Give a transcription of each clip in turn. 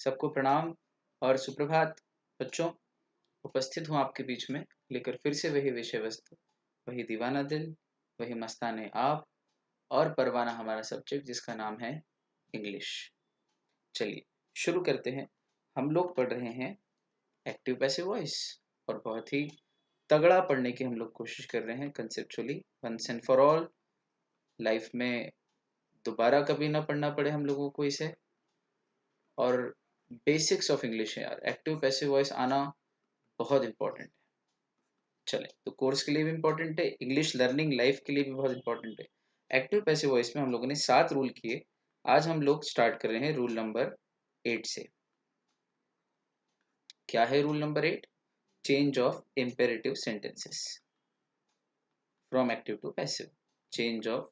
सबको प्रणाम और सुप्रभात। बच्चों, उपस्थित हूँ आपके बीच में लेकर फिर से वही विषय वस्तु, वही दीवाना दिल, वही मस्ताने आप और परवाना हमारा सब्जेक्ट जिसका नाम है इंग्लिश। चलिए शुरू करते हैं। हम लोग पढ़ रहे हैं एक्टिव पैसिव वॉइस और बहुत ही तगड़ा पढ़ने की हम लोग कोशिश कर रहे हैं conceptually, once and for all. Life में दोबारा कभी ना पढ़ना पड़े हम लोगों को इसे। और बेसिक्स ऑफ इंग्लिश है यार, एक्टिव पैसिव वॉइस आना बहुत इंपॉर्टेंट है। चले तो कोर्स के लिए भी इंपॉर्टेंट है, इंग्लिश लर्निंग लाइफ के लिए भी बहुत इंपॉर्टेंट है। एक्टिव पैसिव वॉइस में हम लोगों ने 7 रूल किए। आज हम लोग स्टार्ट कर रहे हैं रूल नंबर 8 से। क्या है rule number 8? Change of imperative sentences from active to passive. Change of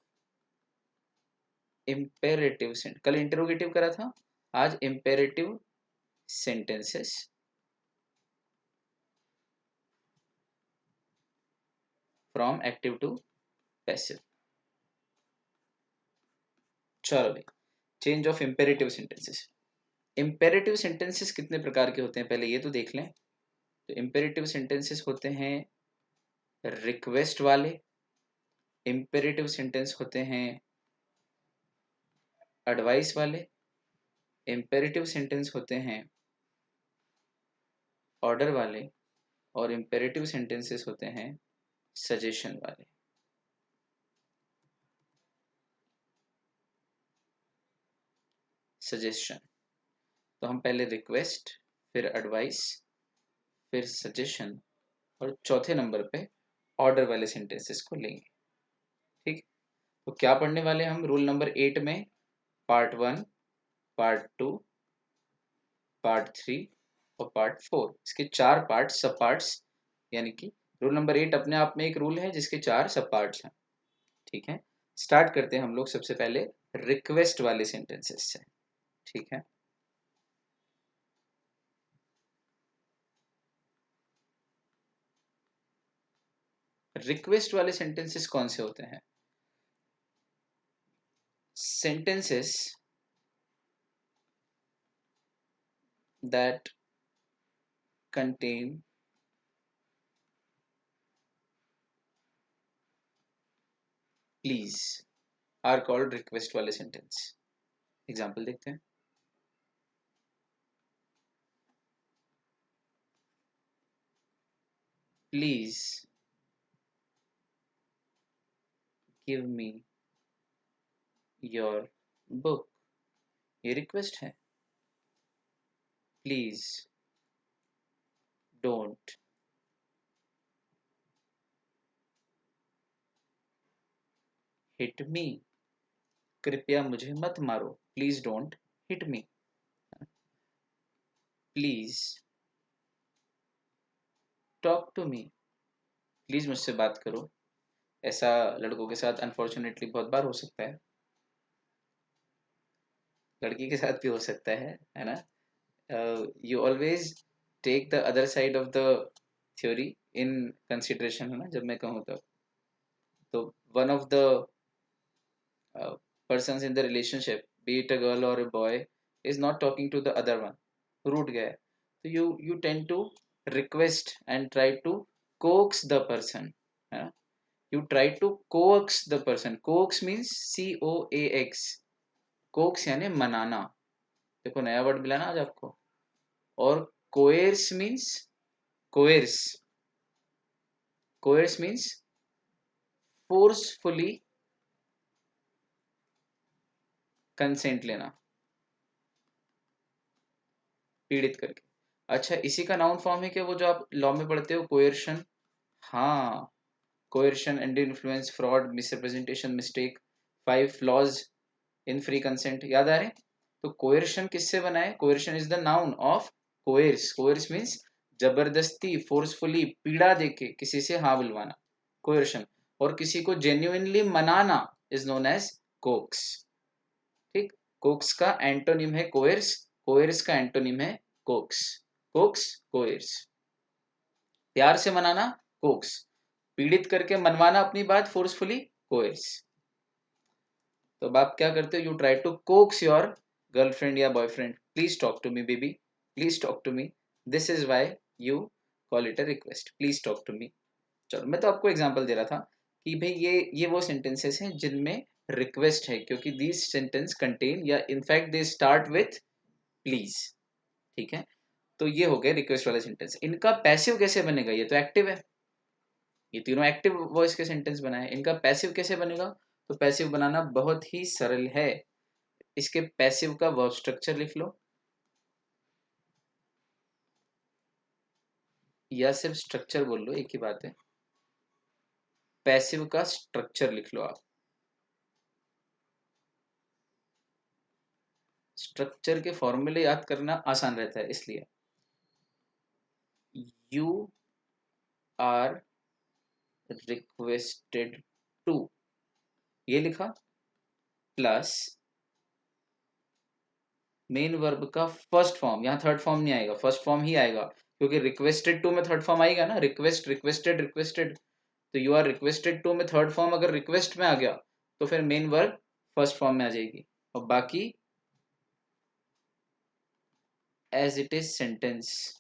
imperative sentence, कल इंटरोगेटिव करा था, आज imperative sentences from active to passive. चलो भाई, change of imperative sentences. Imperative sentences कितने प्रकार के होते हैं पहले ये तो देख लें। तो इम्पेरेटिव सेंटेंसेस होते हैं रिक्वेस्ट वाले, इम्पेरेटिव सेंटेंस होते हैं एडवाइस वाले, इम्पेरेटिव सेंटेंस होते हैं ऑर्डर वाले और इम्पेरेटिव सेंटेंसेस होते हैं सजेशन वाले। सजेशन तो हम पहले रिक्वेस्ट, फिर एडवाइस, फिर सजेशन और चौथे नंबर पे ऑर्डर वाले सेंटेंसेस को लेंगे। ठीक, तो क्या पढ़ने वाले हम रूल नंबर 8 में? पार्ट 1, पार्ट 2, पार्ट 3 और पार्ट 4। इसके 4 पार्ट, सब पार्ट्स, यानी कि रूल नंबर 8 अपने आप में एक रूल है जिसके 4 सब पार्ट्स हैं। ठीक है, स्टार्ट करते हैं हम लोग सबसे पहले रिक्वेस्ट वाले सेंटेंसेस से। ठीक है, रिक्वेस्ट वाले सेंटेंसेस कौन से होते हैं? Sentences that contain please are called request वाले सेंटेंस। एग्जाम्पल देखते हैं। Please give me your book, ये रिक्वेस्ट है। प्लीज डोंट हिट मी, कृपया मुझे मत मारो। Please don't hit me. Please talk to me, please मुझसे बात करो। ऐसा लड़कों के साथ अनफॉर्चुनेटली बहुत बार हो सकता है, लड़की के साथ भी हो सकता है ना। You always take the other side of the theory in consideration, है ना, जब मैं कहूँ तो one of the persons in the relationship, be it a girl or a boy, is not talking to the other one, रूठ गया है, तो you tend to request and try to coax the person, है ना? You try to coax the person. Coax means COAX, coax यानी मनाना। देखो नया वर्ड मिला ना आज आपको। और coerce means coerce, coerce means forcefully consent लेना, पीड़ित करके। अच्छा, इसी का नाउन फॉर्म है क्या वो जो आप लॉ में पढ़ते हो, कोयर्शन? हाँ, coercion, and influence, fraud, misrepresentation, mistake, 5 flaws in free consent, याद आ रहे? तो कोयर्शन किससे बना है? Coercion is the noun of coerce. Coerce means जबरदस्ती, फोर्सफुली, पीड़ा देके किसी से हाँ बुलवाना, कोयर्शन। और किसी को जेन्युइनली मनाना इज नोन एज कोक्स। ठीक, कोक्स का एंटोनिम है कोयर्स, कोयर्स का एंटोनिम है कोक्स। कोक्स, कोयर्स। प्यार से मनाना कोक्स, पीड़ित करके मनवाना अपनी बात फोर्सफुली कोयर्स। तो अब आप क्या करते हो? You try to coax your girlfriend या boyfriend, please talk to me baby, please talk to me, this is why you call it a request, please talk to me. चलो मैं तो आपको एग्जांपल दे रहा था कि भाई ये वो सेंटेंसेस हैं जिनमें रिक्वेस्ट है, क्योंकि दीज सेंटेंस कंटेन या in fact they start with please. ठीक है, तो ये हो गया रिक्वेस्ट वाला सेंटेंस। इनका पैसिव कैसे बनेगा, ये तो एक्टिव है, ये तीनों एक्टिव वॉइस के सेंटेंस बनाए, इनका पैसिव कैसे बनेगा? तो पैसिव बनाना बहुत ही सरल है। इसके पैसिव का वर्ब स्ट्रक्चर लिख लो, या सिर्फ स्ट्रक्चर बोल लो, एक ही बात है। पैसिव का स्ट्रक्चर लिख लो आप। स्ट्रक्चर के फॉर्मूले याद करना आसान रहता है, इसलिए यू आर रिक्वेस्टेड टू, ये लिखा, प्लस मेन वर्ब का फर्स्ट फॉर्म, यहाँ थर्ड फॉर्म नहीं आएगा, फर्स्ट फॉर्म ही आएगा, क्योंकि रिक्वेस्टेड टू में थर्ड फॉर्म आएगा ना, रिक्वेस्ट रिक्वेस्टेड रिक्वेस्टेड, तो यू आर रिक्वेस्टेड टू में थर्ड फॉर्म अगर रिक्वेस्ट में आ गया तो फिर मेन वर्ब फर्स्ट फॉर्म में आ जाएगी, और बाकी एज इट इज सेंटेंस।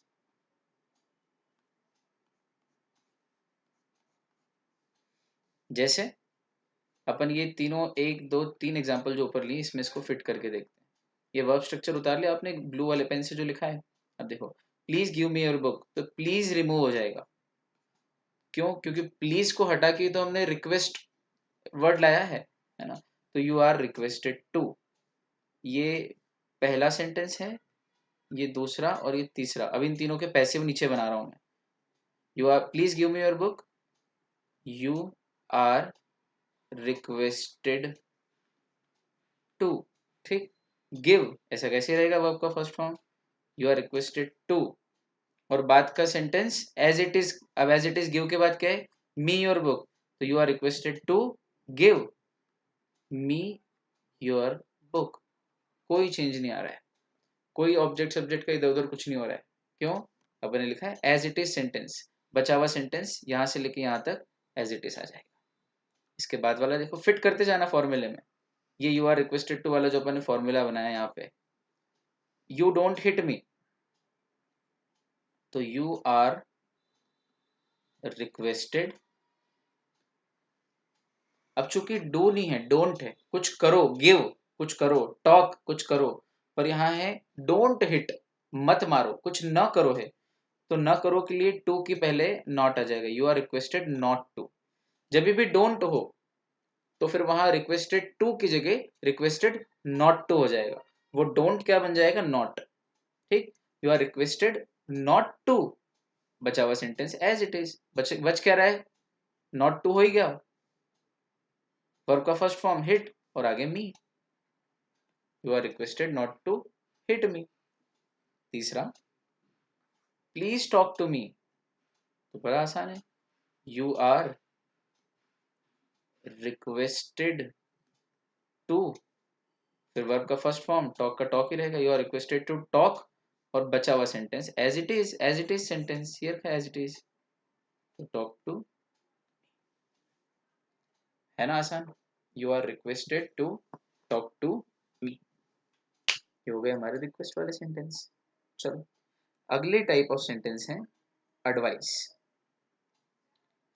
जैसे अपन ये तीनों एक दो तीन एग्जांपल जो ऊपर लिए, इसमें इसको फिट करके देखते हैं। ये वर्ब स्ट्रक्चर उतार लिया आपने ब्लू वाले पेन से जो लिखा है, अब देखो, please give me your book, तो प्लीज रिमूव हो जाएगा, क्यों? क्योंकि प्लीज को हटा के तो हमने रिक्वेस्ट वर्ड लाया है ना। तो यू आर रिक्वेस्टेड टू, ये पहला सेंटेंस है, ये दूसरा और ये तीसरा। अब इन तीनों के पैसिव नीचे बना रहा हूं मैं। You are please give me your book, you are requested to, ठीक। गिव ऐसा कैसे रहेगा वर्ब का first form, you are requested to, और बाद का सेंटेंस एज इट इज। अब एज इट इज गिव के बाद क्या है, मी योर बुक, तो you are requested to give me your book. कोई चेंज नहीं आ रहा है, कोई ऑब्जेक्ट सब्जेक्ट का इधर उधर कुछ नहीं हो रहा है, क्यों? अपन ने लिखा है एज इट इज सेंटेंस, बचा हुआ सेंटेंस यहां से लेके यहां तक एज इट इज आ जाएगा। इसके बाद वाला देखो, फिट करते जाना फॉर्मूले में। ये यू आर रिक्वेस्टेड टू वाला जो अपन ने फॉर्मूला बनाया यहाँ पे, यू डोंट हिट मी, तो यू आर रिक्वेस्टेड, अब चूंकि डू नहीं है, डोंट है, कुछ करो, गिव कुछ करो, टॉक कुछ करो, पर यहाँ है डोंट हिट, मत मारो, कुछ न करो है, तो न करो के लिए टू की पहले नॉट आ जाएगा, you are requested not to. जब भी डोंट हो तो फिर वहां रिक्वेस्टेड टू की जगह रिक्वेस्टेड नॉट टू हो जाएगा, वो डोंट क्या बन जाएगा, नॉट, ठीक। You are requested not to, बचा हुआ सेंटेंस एज इट इज, बच क्या रहा है, नॉट टू हो ही गया, वर्ब का फर्स्ट फॉर्म हिट और आगे me, you are requested not to hit me. तीसरा, प्लीज टॉक टू मी, तो बड़ा आसान है, यू आर रिक्वेस्टेड टू, फिर वर्ब का फर्स्ट फॉर्म टॉक का टॉक ही रहेगा, you are requested to talk, और बचा हुआ sentence as it is sentence, here का एज इट इज, तो टॉक टू, है ना आसान। You are requested to talk to me, ये हो गए हमारे रिक्वेस्ट वाले सेंटेंस। चलो अगले टाइप ऑफ सेंटेंस है एडवाइस।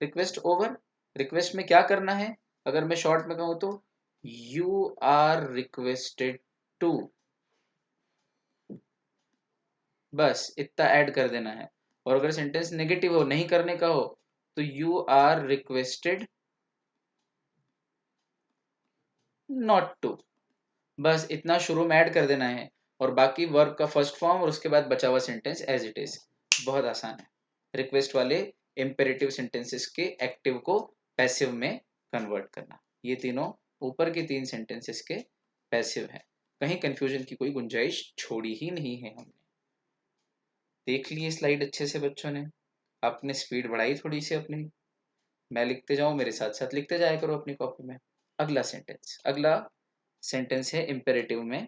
रिक्वेस्ट ओवर, रिक्वेस्ट में क्या करना है, अगर मैं शॉर्ट में कहूं तो यू आर रिक्वेस्टेड टू, बस इतना ऐड कर देना है। और अगर सेंटेंस नेगेटिव हो, नहीं करने का हो, तो you are requested not to, बस इतना शुरू में ऐड कर देना है, और बाकी वर्ब का फर्स्ट फॉर्म और उसके बाद बचा हुआ सेंटेंस एज इट इज। बहुत आसान है रिक्वेस्ट वाले इंपेरेटिव सेंटेंसेस के एक्टिव को पैसिव में कन्वर्ट करना। ये तीनों ऊपर के तीन सेंटेंसेस के पैसिव है, कहीं कंफ्यूजन की कोई गुंजाइश छोड़ी ही नहीं है हमने। देख लिए स्लाइड अच्छे से बच्चों ने, आपने स्पीड बढ़ाई थोड़ी सी अपनी, मैं लिखते जाऊं मेरे साथ साथ लिखते जाया करो अपनी कॉपी में। अगला सेंटेंस है इंपेरेटिव में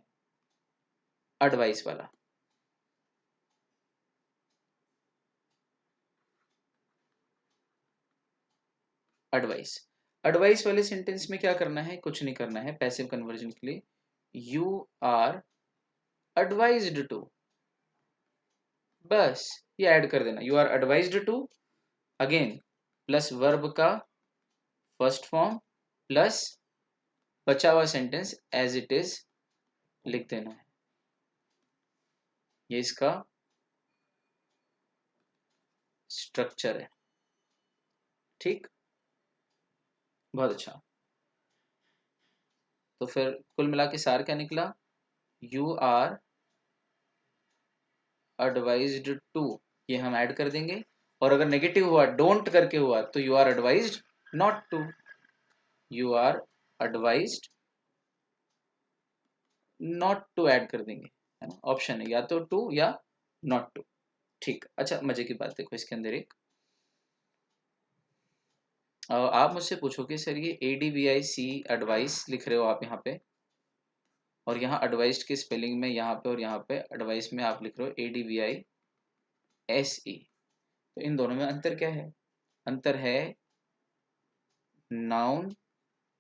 एडवाइस वाला। एडवाइस, एडवाइस वाले सेंटेंस में क्या करना है, कुछ नहीं करना है पैसिव कन्वर्जन के लिए, यू आर एडवाइज्ड टू, बस ये ऐड कर देना, you are advised to, again plus verb का फर्स्ट फॉर्म प्लस बचा हुआ सेंटेंस एज इट इज लिख देना है। ये इसका स्ट्रक्चर है। ठीक, बहुत अच्छा। तो फिर कुल मिला के सार क्या निकला, यू आर एडवाइज्ड टू, ये हम ऐड कर देंगे, और अगर नेगेटिव हुआ, डोंट करके हुआ, तो you are advised not to, you are advised not to add कर देंगे, है ना, ऑप्शन है या तो टू या नॉट टू। ठीक, अच्छा मजे की बात देखो इसके अंदर एक, आप मुझसे पूछोगे सर ये ADVIC एडवाइस लिख रहे हो आप यहाँ पे, और यहाँ एडवाइस्ड की स्पेलिंग में यहाँ पे और यहाँ पे एडवाइस में आप लिख रहे हो ADVISE, तो इन दोनों में अंतर क्या है, अंतर है नाउन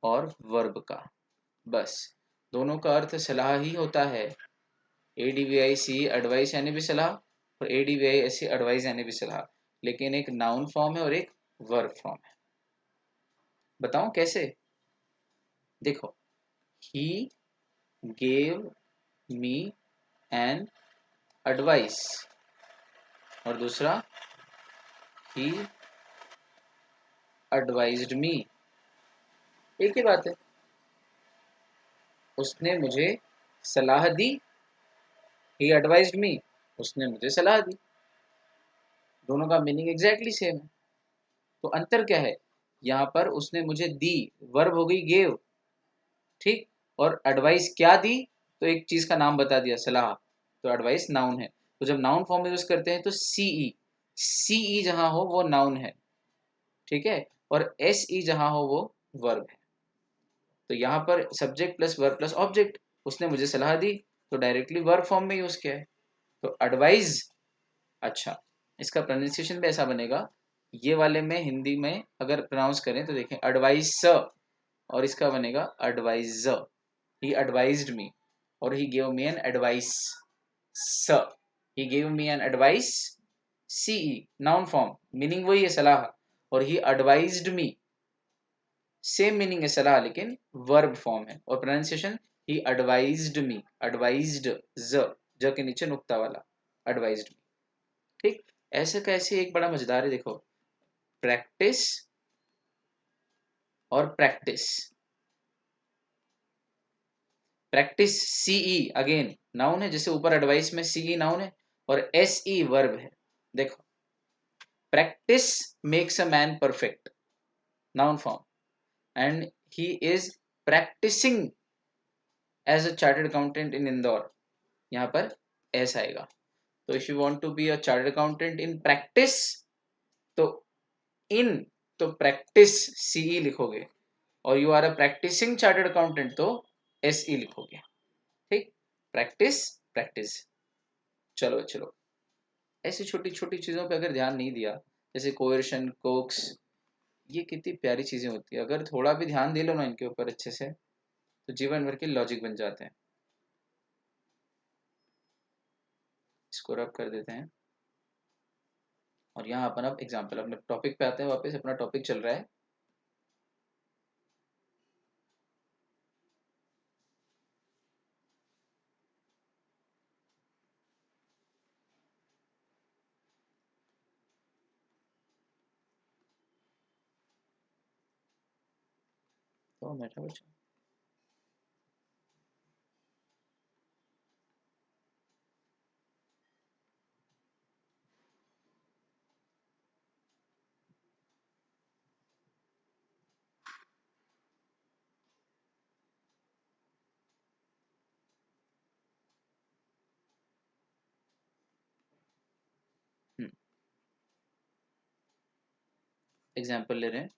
और वर्ब का, बस। दोनों का अर्थ सलाह ही होता है, ADVIC एडवाइस यानी भी सलाह, और ADVISE एडवाइस यानी भी सलाह, लेकिन एक नाउन फॉर्म है और एक वर्ब फॉर्म है। बताऊं कैसे, देखो, ही गेव मी एन एडवाइस, और दूसरा ही एडवाइज्ड मी, एक ही बात है, उसने मुझे सलाह दी, ही एडवाइज्ड मी, उसने मुझे सलाह दी, दोनों का मीनिंग एग्जैक्टली सेम है। तो अंतर क्या है, यहाँ पर उसने मुझे दी, वर्ब हो गई गेव, ठीक, और एडवाइस क्या दी, तो एक चीज का नाम बता दिया, सलाह, तो एडवाइस नाउन है। तो जब नाउन फॉर्म में यूज करते हैं तो सीई जहां हो वो नाउन है, ठीक है, और SE जहां हो वो वर्ब है। तो यहाँ पर subject plus verb plus object, उसने मुझे सलाह दी, तो डायरेक्टली वर्ब फॉर्म में यूज किया है, तो एडवाइज। अच्छा, इसका प्रोनाउंसिएशन भी ऐसा बनेगा, ये वाले में हिंदी में अगर प्रोनाउंस करें तो देखें एडवाइस, और इसका बनेगा एडवाइजर, ही एडवाइज्ड मी, और he gave me an advice, स, he gave me an advice, see noun form, meaning वही है सलाह, और he advised me same meaning है सलाह, लेकिन वर्ब फॉर्म है, और pronunciation he advised me, advised, ज के नीचे नुक्ता वाला, एडवाइज्ड मी। ठीक, ऐसे कैसे एक बड़ा मजेदार है, देखो, प्रैक्टिस और practice, practice C E again noun है, जैसे ऊपर एडवाइस में सीई नाउन है और SE वर्ब है। देखो, practice makes a man perfect, noun form, and he is practising as a chartered accountant in Indore, यहाँ पर एस आएगा। तो if you want to be a chartered accountant in practice, तो in, तो प्रैक्टिस सीई लिखोगे, और you are a practising chartered accountant तो SE लिखोगे। ठीक, प्रैक्टिस प्रैक्टिस। चलो चलो, ऐसी छोटी छोटी चीजों पे अगर ध्यान नहीं दिया, जैसे कोएर्शन, कोक्स, ये कितनी प्यारी चीजें होती है, अगर थोड़ा भी ध्यान दे लो ना इनके ऊपर अच्छे से, तो जीवन भर के लॉजिक बन जाते हैं। इसको रब कर देते हैं, और यहाँ अपन अब एग्जाम्पल अपने टॉपिक पे आते हैं, वापस अपना टॉपिक चल रहा है। तो बैठा बच्चा, एग्जाम्पल ले रहे हैं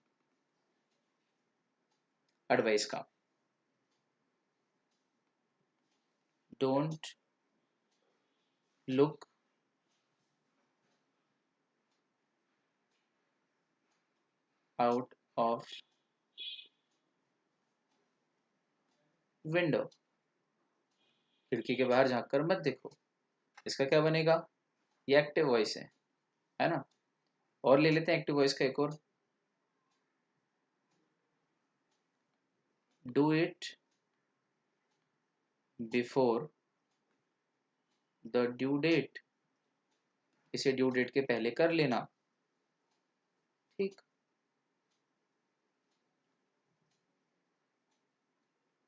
एडवाइस का, don't look out of window, खिड़की के बाहर झांक कर मत देखो। इसका क्या बनेगा? ये एक्टिव वॉइस है ना। और ले लेते हैं एक्टिव वॉइस का एक और। Do it before the due date. इसे ड्यू डेट के पहले कर लेना। ठीक।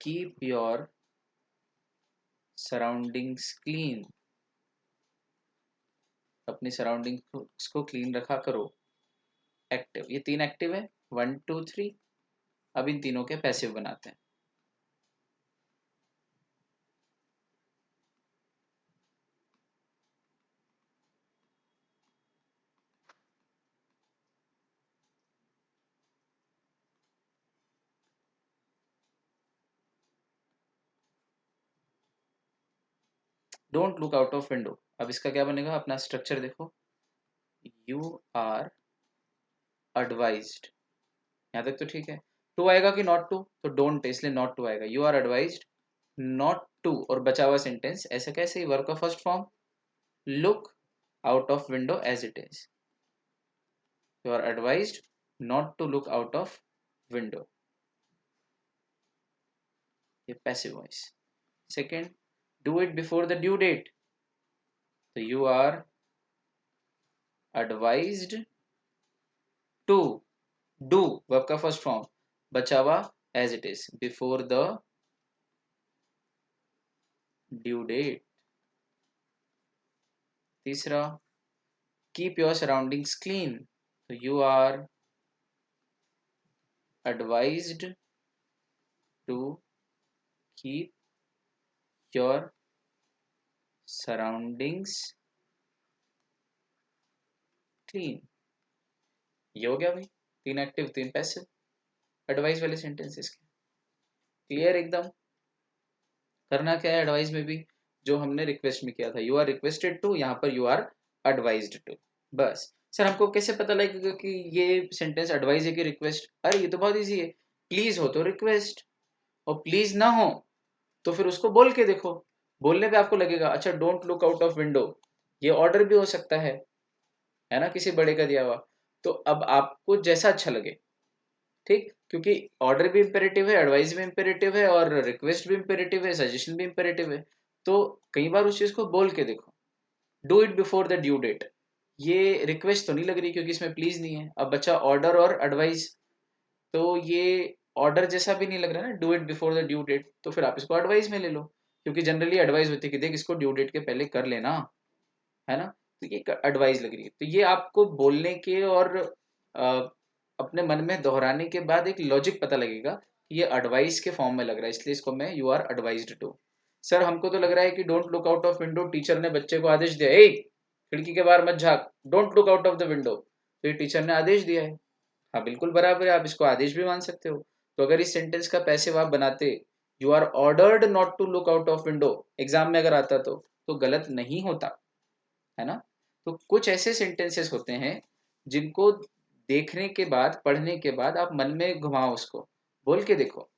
Keep your surroundings clean. अपनी सराउंडिंग्स को क्लीन रखा करो। एक्टिव, ये तीन एक्टिव है, 1 2 3। अब इन तीनों के पैसिव बनाते हैं। Don't look out of window. अब इसका क्या बनेगा? अपना स्ट्रक्चर देखो। You are advised. यहाँ तक तो ठीक है। टू आएगा कि नॉट टू? तो डोंट है इसलिए नॉट टू आएगा। You are advised not to, और बचा हुआ सेंटेंस ऐसा कैसे? वर्ब का first form, look out of window as it is. You are advised not to look out of window. ये passive voice. Second, do it before the due date. तो you are advised to, do verb का first form, बचा हुआ as it is, before the due date. तीसरा, keep your surroundings clean. तो you are advised to keep your surroundings clean. ये हो गया भाई, तीन एक्टिव तीन पैसिव एडवाइस वाले सेंटेंसेस के। क्लियर एकदम। करना क्या है एडवाइस में भी? जो हमने रिक्वेस्ट में किया था, यू आर रिक्वेस्टेड टू, यहाँ पर यू आर एडवाइज्ड टू। बस। सर हमको कैसे पता लगेगा कि ये सेंटेंस एडवाइस है कि रिक्वेस्ट? अरे ये तो बहुत इजी है। प्लीज हो तो रिक्वेस्ट, और प्लीज ना हो तो फिर उसको बोल के देखो। बोलने पे आपको लगेगा अच्छा don't look out of window, ये ऑर्डर भी हो सकता है ना, किसी बड़े का दिया हुआ। तो अब आपको जैसा अच्छा लगे। ठीक, क्योंकि ऑर्डर भी इंपेरेटिव है, एडवाइस भी इंपेरेटिव है, और रिक्वेस्ट भी इंपेरेटिव है, सजेशन भी इंपेरेटिव है। तो कई बार उस चीज को बोल के देखो। Do it before the due date, ये रिक्वेस्ट तो नहीं लग रही क्योंकि इसमें प्लीज नहीं है। अब बच्चा ऑर्डर और एडवाइस, तो ये ऑर्डर जैसा भी नहीं लग रहा है ना, do it before the due date, तो फिर आप इसको एडवाइस में ले लो। क्योंकि जनरली एडवाइस होती है कि देख इसको ड्यू डेट के पहले कर लेना, है ना। तो ये एडवाइस लग रही है। तो ये आपको बोलने के और अपने मन में दोहराने के बाद एक लॉजिक पता लगेगा कि ये एडवाइस के फॉर्म में लग रहा है, इसलिए इसको मैं you are advised to. Sir हमको तो लग रहा है कि don't look out of window, teacher ने बच्चे को आदेश दिया, ए खिड़की के बाहर मत झांक, don't look out of the window. तो ये टीचर ने आदेश दिया है। हाँ बिल्कुल बराबर है, आप इसको आदेश भी मान सकते हो। तो अगर इस सेंटेंस का पैसिव आप बनाते, you are ordered not to look out of window, exam में अगर आता तो गलत नहीं होता, है ना। तो कुछ ऐसे सेंटेंसेस होते हैं जिनको देखने के बाद, पढ़ने के बाद आप मन में घुमाओ, उसको बोल के देखो,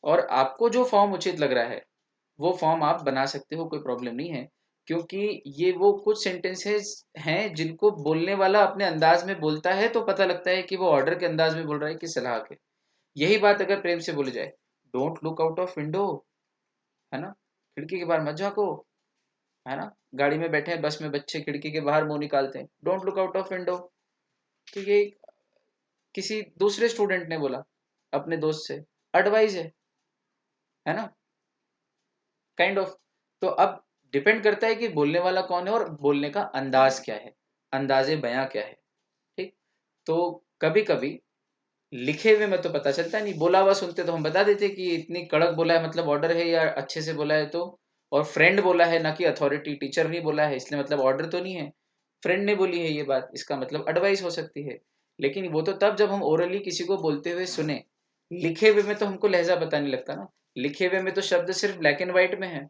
और आपको जो फॉर्म उचित लग रहा है वो फॉर्म आप बना सकते हो, कोई प्रॉब्लम नहीं है। क्योंकि ये वो कुछ सेंटेंसेस हैं जिनको बोलने वाला अपने अंदाज में बोलता है तो पता लगता है कि वो ऑर्डर के अंदाज में बोल रहा है कि सलाह के। यही बात अगर प्रेम से बोली जाए, don't look out of window, है ना, खिड़की के बाहर मत झाँको, है ना, गाड़ी में बैठे हैं, बस में बच्चे खिड़की के बाहर मुंह निकालते हैं, don't look out of window. तो ये किसी दूसरे स्टूडेंट ने बोला अपने दोस्त से, एडवाइस है ना, काइंड ऑफ। तो अब डिपेंड करता है कि बोलने वाला कौन है और बोलने का अंदाज क्या है, अंदाजे बयां क्या है। ठीक। तो कभी कभी लिखे हुए में तो पता चलता नहीं, बोला हुआ सुनते तो हम बता देते कि इतनी कड़क बोला है मतलब ऑर्डर है, या अच्छे से बोला है तो। और फ्रेंड बोला है ना कि अथॉरिटी, टीचर नहीं बोला है इसलिए मतलब ऑर्डर तो नहीं है, फ्रेंड ने बोली है ये बात, इसका मतलब एडवाइस हो सकती है। लेकिन वो तो तब जब हम ओरली किसी को बोलते हुए सुने, लिखे हुए में तो हमको लहजा पता नहीं लगता ना। लिखे हुए में तो शब्द सिर्फ ब्लैक एंड व्हाइट में है,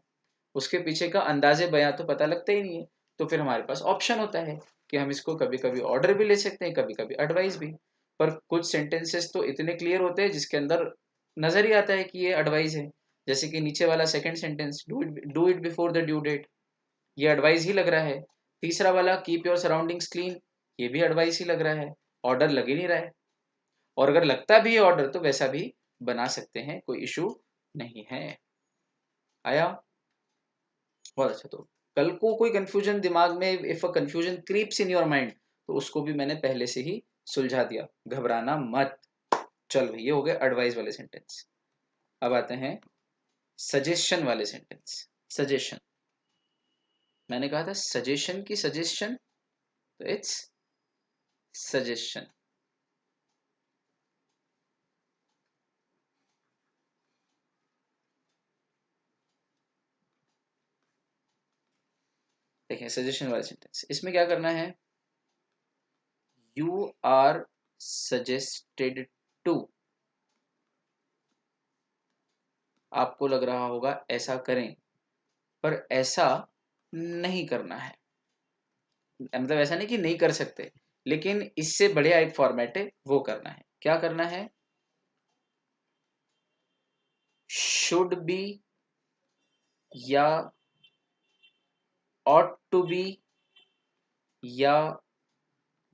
उसके पीछे का अंदाजे बयां तो पता लगता ही नहीं है। तो फिर हमारे पास ऑप्शन होता है कि हम इसको कभी कभी ऑर्डर भी ले सकते हैं, कभी कभी एडवाइस भी। पर कुछ सेंटेंसेस तो इतने क्लियर होते हैं जिसके अंदर नजर ही आता है कि ये एडवाइस है। जैसे कि नीचे वाला second sentence, do it before the due date, ये एडवाइस ही लग रहा है। तीसरा वाला कीप योर सराउंडिंग्स क्लीन, ये भी एडवाइस ही लग रहा है, ऑर्डर लग ही नहीं रहा है। और अगर लगता भी है ऑर्डर तो वैसा भी बना सकते हैं, कोई इशू नहीं है। आया? बहुत अच्छा। तो कल को कोई कंफ्यूजन दिमाग में, if a confusion creeps in your mind, तो उसको भी मैंने पहले से ही सुलझा दिया, घबराना मत। चल भाई, ये हो गए एडवाइस वाले सेंटेंस। अब आते हैं सजेशन वाले सेंटेंस। सजेशन, मैंने कहा था सजेशन की सजेशन, तो इट्स सजेशन। देखिए सजेशन वाले सेंटेंस, इसमें क्या करना है, यू आर सजेस्टेड टू, आपको लग रहा होगा ऐसा करें, पर ऐसा नहीं करना है। मतलब ऐसा नहीं कि नहीं कर सकते, लेकिन इससे बढ़िया एक फॉर्मेट है, वो करना है। क्या करना है, शुड बी या ऑट टू बी या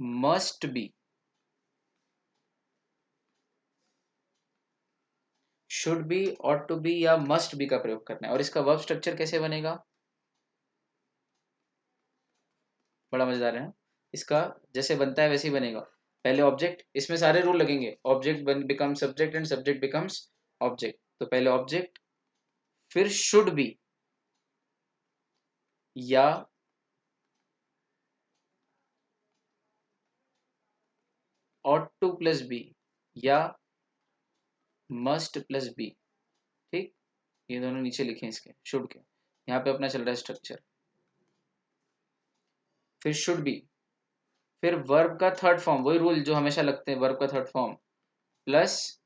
must be. Should be, ought to be या मस्ट बी का प्रयोग करना है। और इसका वर्ब स्ट्रक्चर कैसे बनेगा, बड़ा मजेदार है ना? इसका जैसे बनता है वैसे ही बनेगा। पहले ऑब्जेक्ट, इसमें सारे रूल लगेंगे, object become subject and subject becomes object. तो पहले ऑब्जेक्ट, फिर शुड बी या ऑट टू प्लस बी या मस्ट प्लस बी। ठीक, ये दोनों नीचे लिखे इसके शुड के, यहाँ पे अपना चल रहा है स्ट्रक्चर। फिर शुड बी, फिर वर्ब का थर्ड फॉर्म, वही रूल जो हमेशा लगते हैं, वर्ब का third form plus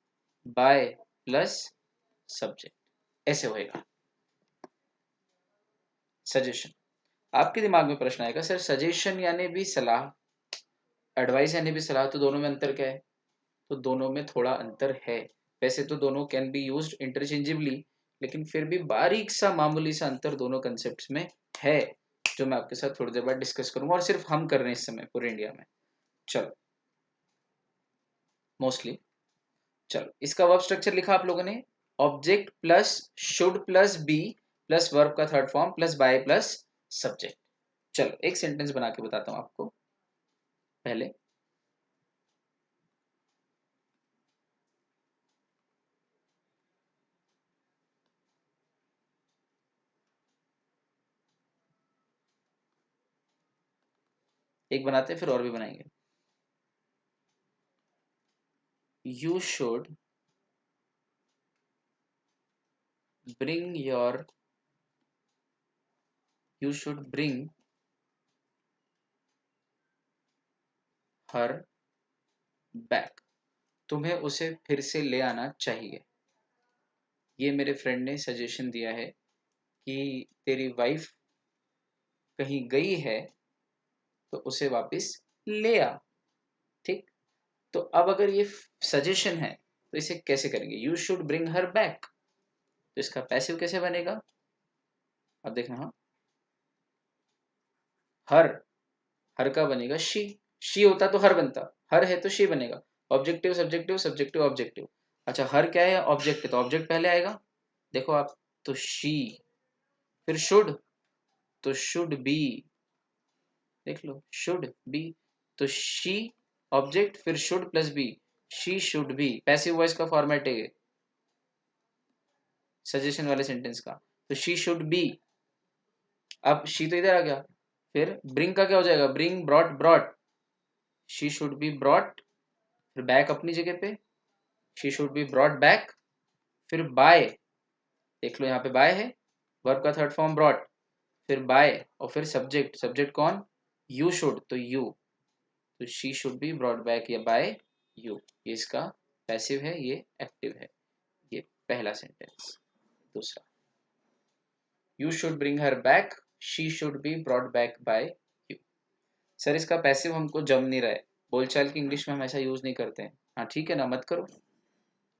by plus subject, ऐसे होएगा सजेशन। आपके दिमाग में प्रश्न आएगा, सर सजेशन यानी भी सलाह, एडवाइस यानी भी सलाह, तो दोनों में अंतर क्या है? तो दोनों में थोड़ा अंतर है। वैसे तो दोनों कैन बी यूज्ड इंटरचेंजेबली, लेकिन फिर भी बारीक सा मामूली सा अंतर दोनों कंसेप्ट में है, जो मैं आपके साथ थोड़ी देर बाद डिस्कस करूंगा, और सिर्फ हम कर रहे हैं इस समय पूरे इंडिया में। चलो, मोस्टली। चलो, इसका वर्ब स्ट्रक्चर लिखा आप लोगों ने, object plus should plus be plus verb का third form plus by plus subject. चलो एक सेंटेंस बना के बताता हूं आपको। पहले एक बनाते हैं, फिर और भी बनाएंगे। You should bring your, you should bring her back, तुम्हें उसे फिर से ले आना चाहिए। ये मेरे फ्रेंड ने सजेशन दिया है कि तेरी वाइफ कहीं गई है, तो उसे वापस ले आ। ठीक, तो अब अगर ये सजेशन है तो इसे कैसे करेंगे, you should bring her back, तो इसका पैसिव कैसे बनेगा, अब देखना। हाँ, हर, हर का बनेगा शी होता तो हर बनता, हर है तो शी बनेगा। Objective subjective subjective objective. अच्छा, हर क्या है, ऑब्जेक्ट है, तो ऑब्जेक्ट पहले आएगा, देखो आप, तो शी, फिर शुड, तो शुड बी, देख लो शुड बी, तो शी ऑब्जेक्ट, फिर should plus be, she should be, passive voice का फॉर्मेट है सजेशन वाले सेंटेंस का। तो शी शुड बी, अब शी तो इधर आ गया, फिर ब्रिंग का क्या हो जाएगा, bring brought brought, she should be brought, फिर बैक अपनी जगह पे, she should be brought back, फिर बाय, देख लो यहाँ पे बाय है, वर्ब का थर्ड फॉर्म ब्रॉट, फिर बाय, और फिर सब्जेक्ट, सब्जेक्ट कौन, यू शुड, तो यू, तो she should be brought back या बाय यू। ये इसका पैसिव है, ये एक्टिव है। ये पहला सेंटेंस। दूसरा, you should bring her back, she should be brought back by you. Sir इसका पैसिव हमको जम नहीं रहा है, बोलचाल की इंग्लिश में हम ऐसा यूज नहीं करते हैं। हाँ ठीक है ना, मत करो।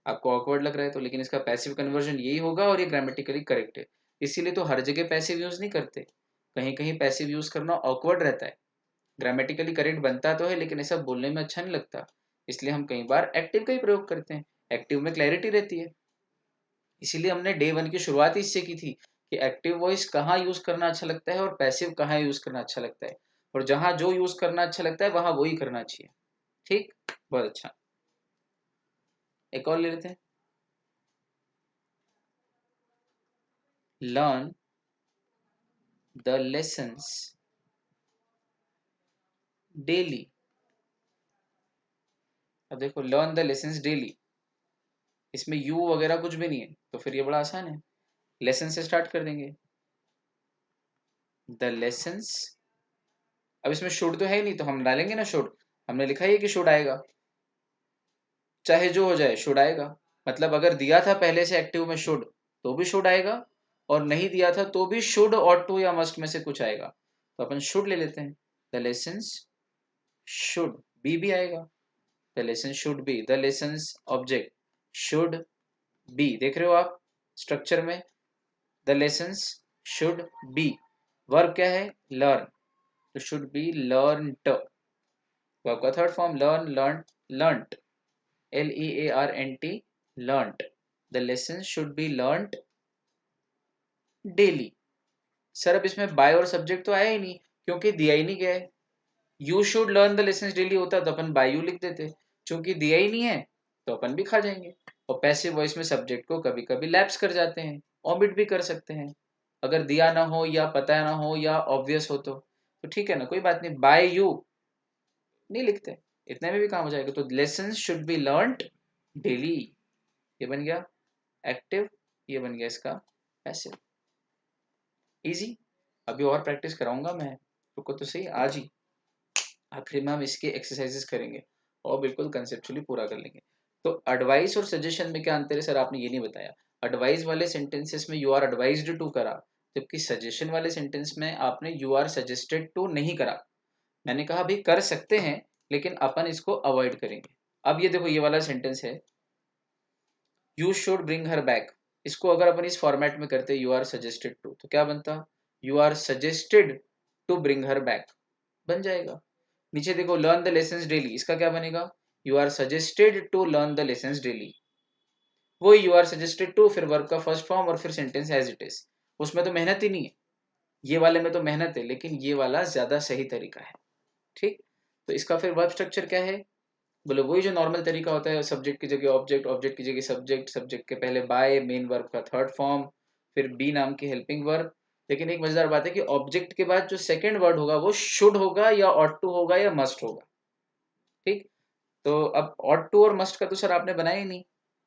आपको ऑकवर्ड लग रहा है तो, लेकिन इसका पैसिव कन्वर्जन यही होगा और ये ग्रामेटिकली करेक्ट है। इसीलिए तो हर जगह पैसिव यूज नहीं करते, कहीं कहीं पैसिव यूज करना ऑकवर्ड रहता है। ग्रामेटिकली करेक्ट बनता तो है लेकिन ऐसा बोलने में अच्छा नहीं लगता, इसलिए हम कई बार एक्टिव का ही प्रयोग करते हैं। एक्टिव में क्लैरिटी रहती है। इसीलिए हमने डे 1 की शुरुआत ही इससे की थी कि एक्टिव वॉइस कहाँ यूज करना अच्छा लगता है और पैसिव कहाँ यूज करना अच्छा लगता है, और जहां जो यूज करना अच्छा लगता है वहां वही करना चाहिए। ठीक, बहुत अच्छा। एक और ले लेते हैं। Learn the lessons daily. अब देखो, लर्न द लेसन्स डेली, इसमें यू वगैरह कुछ भी नहीं है, तो फिर ये बड़ा आसान है। लेसन से स्टार्ट कर देंगे। द लेसन्स, अब इसमें शुड तो है ही नहीं, तो हम डालेंगे ना शुड। हमने लिखा ही है कि शुड आएगा, चाहे जो हो जाए शुड आएगा। मतलब अगर दिया था पहले से एक्टिव में शुड, तो भी शुड आएगा, और नहीं दिया था तो भी शुड और टू या मस्ट में से कुछ आएगा, तो अपन शुड ले लेते हैं। द लेसन्स शुड बी भी आएगा। The lesson should be, the lessons object should be, देख रहे हो आप स्ट्रक्चर में। The lessons should be, verb क्या है, लर्न, तो शुड बी लर्नड। वर्ब का third form learn, learn, learnt, LEARNT, learnt. The lessons should be learnt daily. Sir अब इसमें बाय और सब्जेक्ट तो आया ही नहीं, क्योंकि दिया ही नहीं गया है। You should learn the lessons daily होता तो अपन बाय यू लिख देते, चूंकि दिया ही नहीं है तो अपन भी खा जाएंगे। और पैसिव वॉइस में सब्जेक्ट को कभी कभी लैप्स कर जाते हैं, ओमिट भी कर सकते हैं, अगर दिया ना हो या पता ना हो या ऑब्वियस हो तो ठीक है ना, कोई बात नहीं, बाय यू नहीं लिखते, इतने में भी काम हो जाएगा। तो lessons should be learned daily, ये बन गया एक्टिव, ये बन गया इसका पैसिव। इजी। अभी और प्रैक्टिस कराऊंगा मैं, रुको तो सही, आज ही आखिरी में हम इसके एक्सरसाइजेस करेंगे और बिल्कुल कंसेप्चुअली पूरा कर लेंगे। तो एडवाइस और सजेशन में क्या अंतर है सर, आपने ये नहीं बताया। एडवाइस वाले सेंटेंसेस में यू आर एडवाइज्ड टू करा, जबकि सजेशन वाले सेंटेंस में आपने यू आर सजेस्टेड टू नहीं करा। मैंने कहा भाई कर सकते हैं, लेकिन अपन इसको अवॉइड करेंगे। अब ये देखो, ये वाला सेंटेंस है you should bring her back, इसको अगर अपन इस फॉर्मेट में करते यू आर सजेस्टेड टू, तो क्या बनता, you are suggested to bring her back बन जाएगा। नीचे देखो लर्न द लेसन्स डेली, इसका क्या बनेगा, you are suggested to learn the lessons daily. वो यू आर सजेस्टेड टू, फिर वर्ब का फर्स्ट फॉर्म और फिर सेंटेंस एज इट इज। उसमें तो मेहनत ही नहीं है, ये वाले में तो मेहनत है, लेकिन ये वाला ज्यादा सही तरीका है। ठीक, तो इसका फिर वर्ब स्ट्रक्चर क्या है, बोले वही जो नॉर्मल तरीका होता है, सब्जेक्ट की जगह ऑब्जेक्ट, ऑब्जेक्ट की जगह सब्जेक्ट, सब्जेक्ट के पहले बाय, मेन वर्ब का थर्ड फॉर्म, फिर बी नाम की हेल्पिंग वर्ब। लेकिन एक मजेदार बात है कि ऑब्जेक्ट के बाद जो सेकंड वर्ड होगा वो शुड होगा या ऑट टू होगा या मस्ट होगा। ठीक, तो अब ऑट टू और मस्ट का तो सर आपने बनाया ही नहीं,